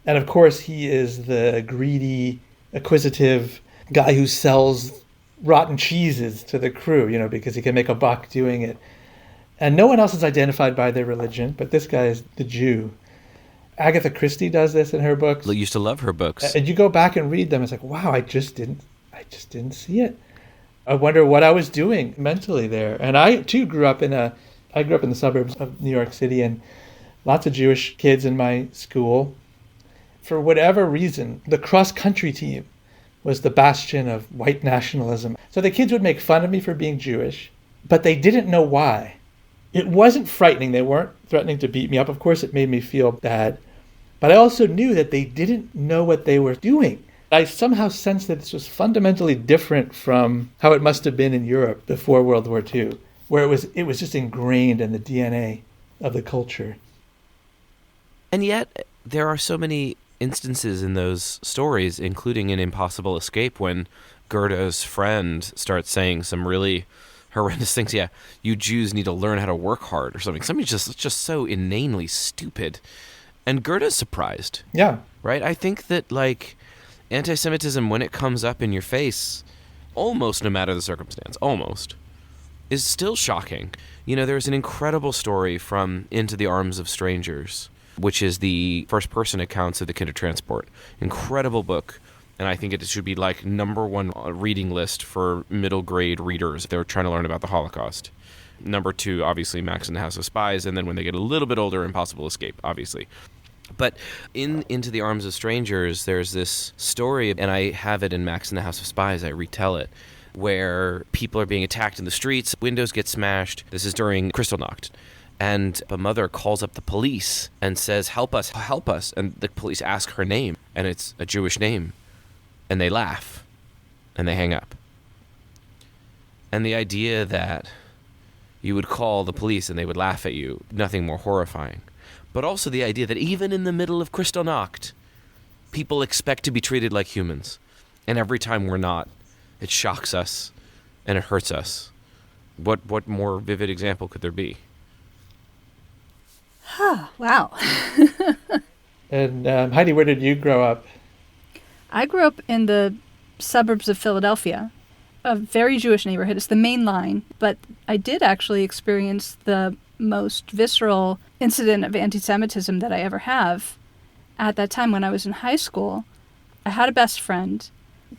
And of course, he is the greedy, acquisitive guy who sells rotten cheeses to the crew, because he can make a buck doing it. And no one else is identified by their religion, but this guy is the Jew. Agatha Christie does this in her books. I used to love her books. And you go back and read them, it's like, wow, I just didn't see it. I wonder what I was doing mentally there. And I too grew up in the suburbs of New York City, and lots of Jewish kids in my school. For whatever reason, the cross-country team was the bastion of white nationalism. So the kids would make fun of me for being Jewish, but they didn't know why. It wasn't frightening. They weren't threatening to beat me up. Of course, it made me feel bad. But I also knew that they didn't know what they were doing. I somehow sensed that this was fundamentally different from how it must have been in Europe before World War II, where it was just ingrained in the DNA of the culture. And yet, there are so many instances in those stories, including in Impossible Escape, when Gerda's friend starts saying some really horrendous things. Yeah, you Jews need to learn how to work hard or something. Something just so inanely stupid. And Gerda's surprised. Yeah. Right? I think that, anti-Semitism, when it comes up in your face, almost no matter the circumstance, almost, is still shocking. There's an incredible story from Into the Arms of Strangers, which is the first-person accounts of the Kindertransport. Incredible book. And I think it should be number one reading list for middle grade readers if they're trying to learn about the Holocaust. Number two, obviously, Max and the House of Spies. And then when they get a little bit older, Impossible Escape, obviously. But in Into the Arms of Strangers, there's this story, and I have it in Max and the House of Spies, I retell it, where people are being attacked in the streets, windows get smashed. This is during Kristallnacht. And a mother calls up the police and says, help us, help us. And the police ask her name, and it's a Jewish name. And they laugh, and they hang up. And the idea that you would call the police and they would laugh at you, nothing more horrifying. But also the idea that even in the middle of Kristallnacht, people expect to be treated like humans. And every time we're not, it shocks us and it hurts us. What more vivid example could there be? Wow. And Heidi, where did you grow up? I grew up in the suburbs of Philadelphia, a very Jewish neighborhood. It's the main line, but I did actually experience the most visceral incident of anti-Semitism that I ever have. At that time, when I was in high school, I had a best friend,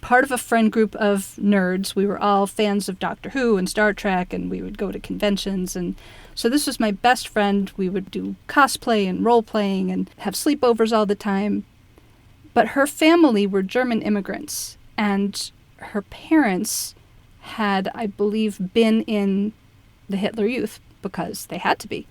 part of a friend group of nerds. We were all fans of Doctor Who and Star Trek, and we would go to conventions. And so this was my best friend. We would do cosplay and role-playing and have sleepovers all the time. But her family were German immigrants, and her parents had, I believe, been in the Hitler Youth because they had to be,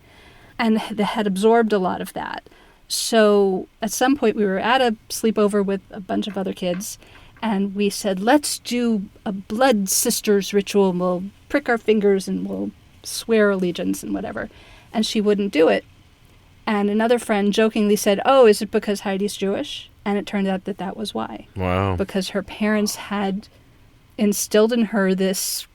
and they had absorbed a lot of that. So at some point we were at a sleepover with a bunch of other kids, and we said, let's do a blood sisters ritual, and we'll prick our fingers and we'll swear allegiance and whatever. And she wouldn't do it. And another friend jokingly said, oh, is it because Heidi's Jewish? And it turned out that was why. Wow. Because her parents had instilled in her this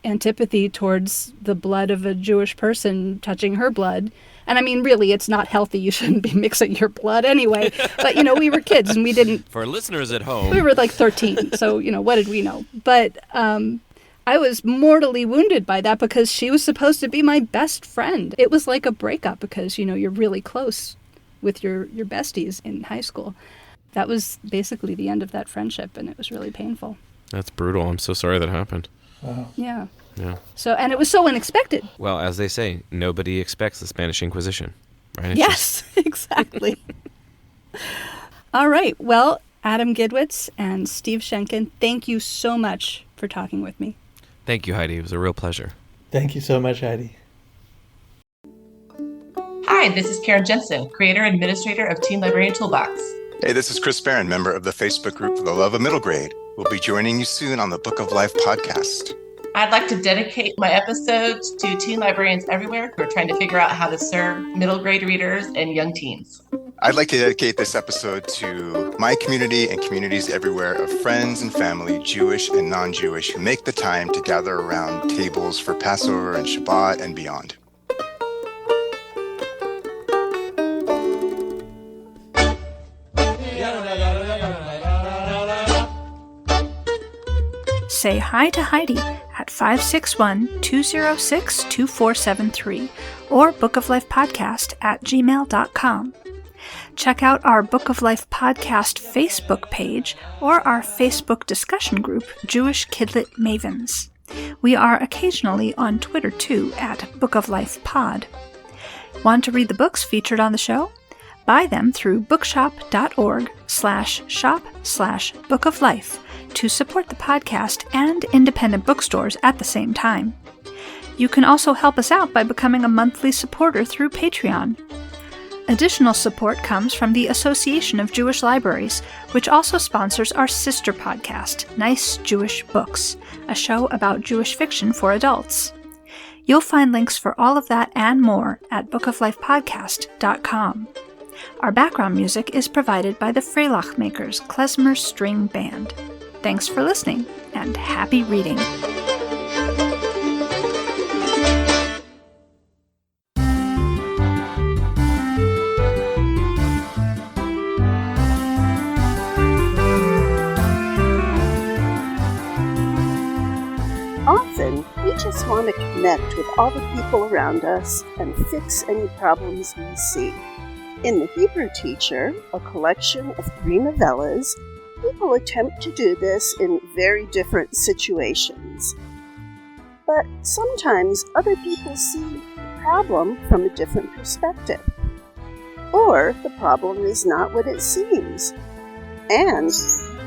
antipathy towards the blood of a Jewish person touching her blood. And I mean, really, it's not healthy. You shouldn't be mixing your blood anyway. But, we were kids and we didn't... For listeners at home... We were like 13, so, what did we know? But I was mortally wounded by that because she was supposed to be my best friend. It was like a breakup because, you're really close with your besties in high school. That was basically the end of that friendship, and it was really painful. That's brutal. I'm so sorry that happened. Wow. Yeah. Yeah. So, and it was so unexpected. Well, as they say, nobody expects the Spanish Inquisition, right? It's yes, exactly. All right. Well, Adam Gidwitz and Steve Sheinkin, thank you so much for talking with me. Thank you, Heidi. It was a real pleasure. Thank you so much, Heidi. Hi, this is Karen Jensen, creator and administrator of Teen Librarian Toolbox. Hey, this is Chris Barron, member of the Facebook group For the Love of Middle Grade. We'll be joining you soon on the Book of Life podcast. I'd like to dedicate my episodes to teen librarians everywhere who are trying to figure out how to serve middle grade readers and young teens. I'd like to dedicate this episode to my community and communities everywhere of friends and family, Jewish and non-Jewish, who make the time to gather around tables for Passover and Shabbat and beyond. Say hi to Heidi at 561-206-2473 or bookoflifepodcast@gmail.com. Check out our Book of Life Podcast Facebook page or our Facebook discussion group, Jewish Kidlit Mavens. We are occasionally on Twitter too at Book of Life Pod. Want to read the books featured on the show? Buy them through bookshop.org/shop/bookoflife to support the podcast and independent bookstores at the same time. You can also help us out by becoming a monthly supporter through Patreon. Additional support comes from the Association of Jewish Libraries, which also sponsors our sister podcast, Nice Jewish Books, a show about Jewish fiction for adults. You'll find links for all of that and more at bookoflifepodcast.com. Our background music is provided by the Freilach Makers Klezmer String Band. Thanks for listening, and happy reading. Often, we just want to connect with all the people around us and fix any problems we see. In The Hebrew Teacher, a collection of 3 novellas, people attempt to do this in very different situations. But sometimes other people see the problem from a different perspective. Or the problem is not what it seems. And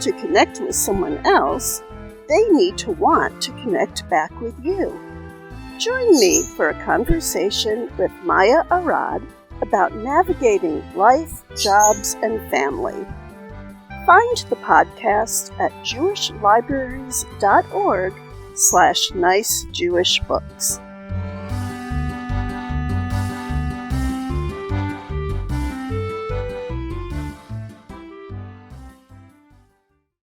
to connect with someone else, they need to want to connect back with you. Join me for a conversation with Maya Arad about navigating life, jobs, and family. Find the podcast at jewishlibraries.org/nicejewishbooks.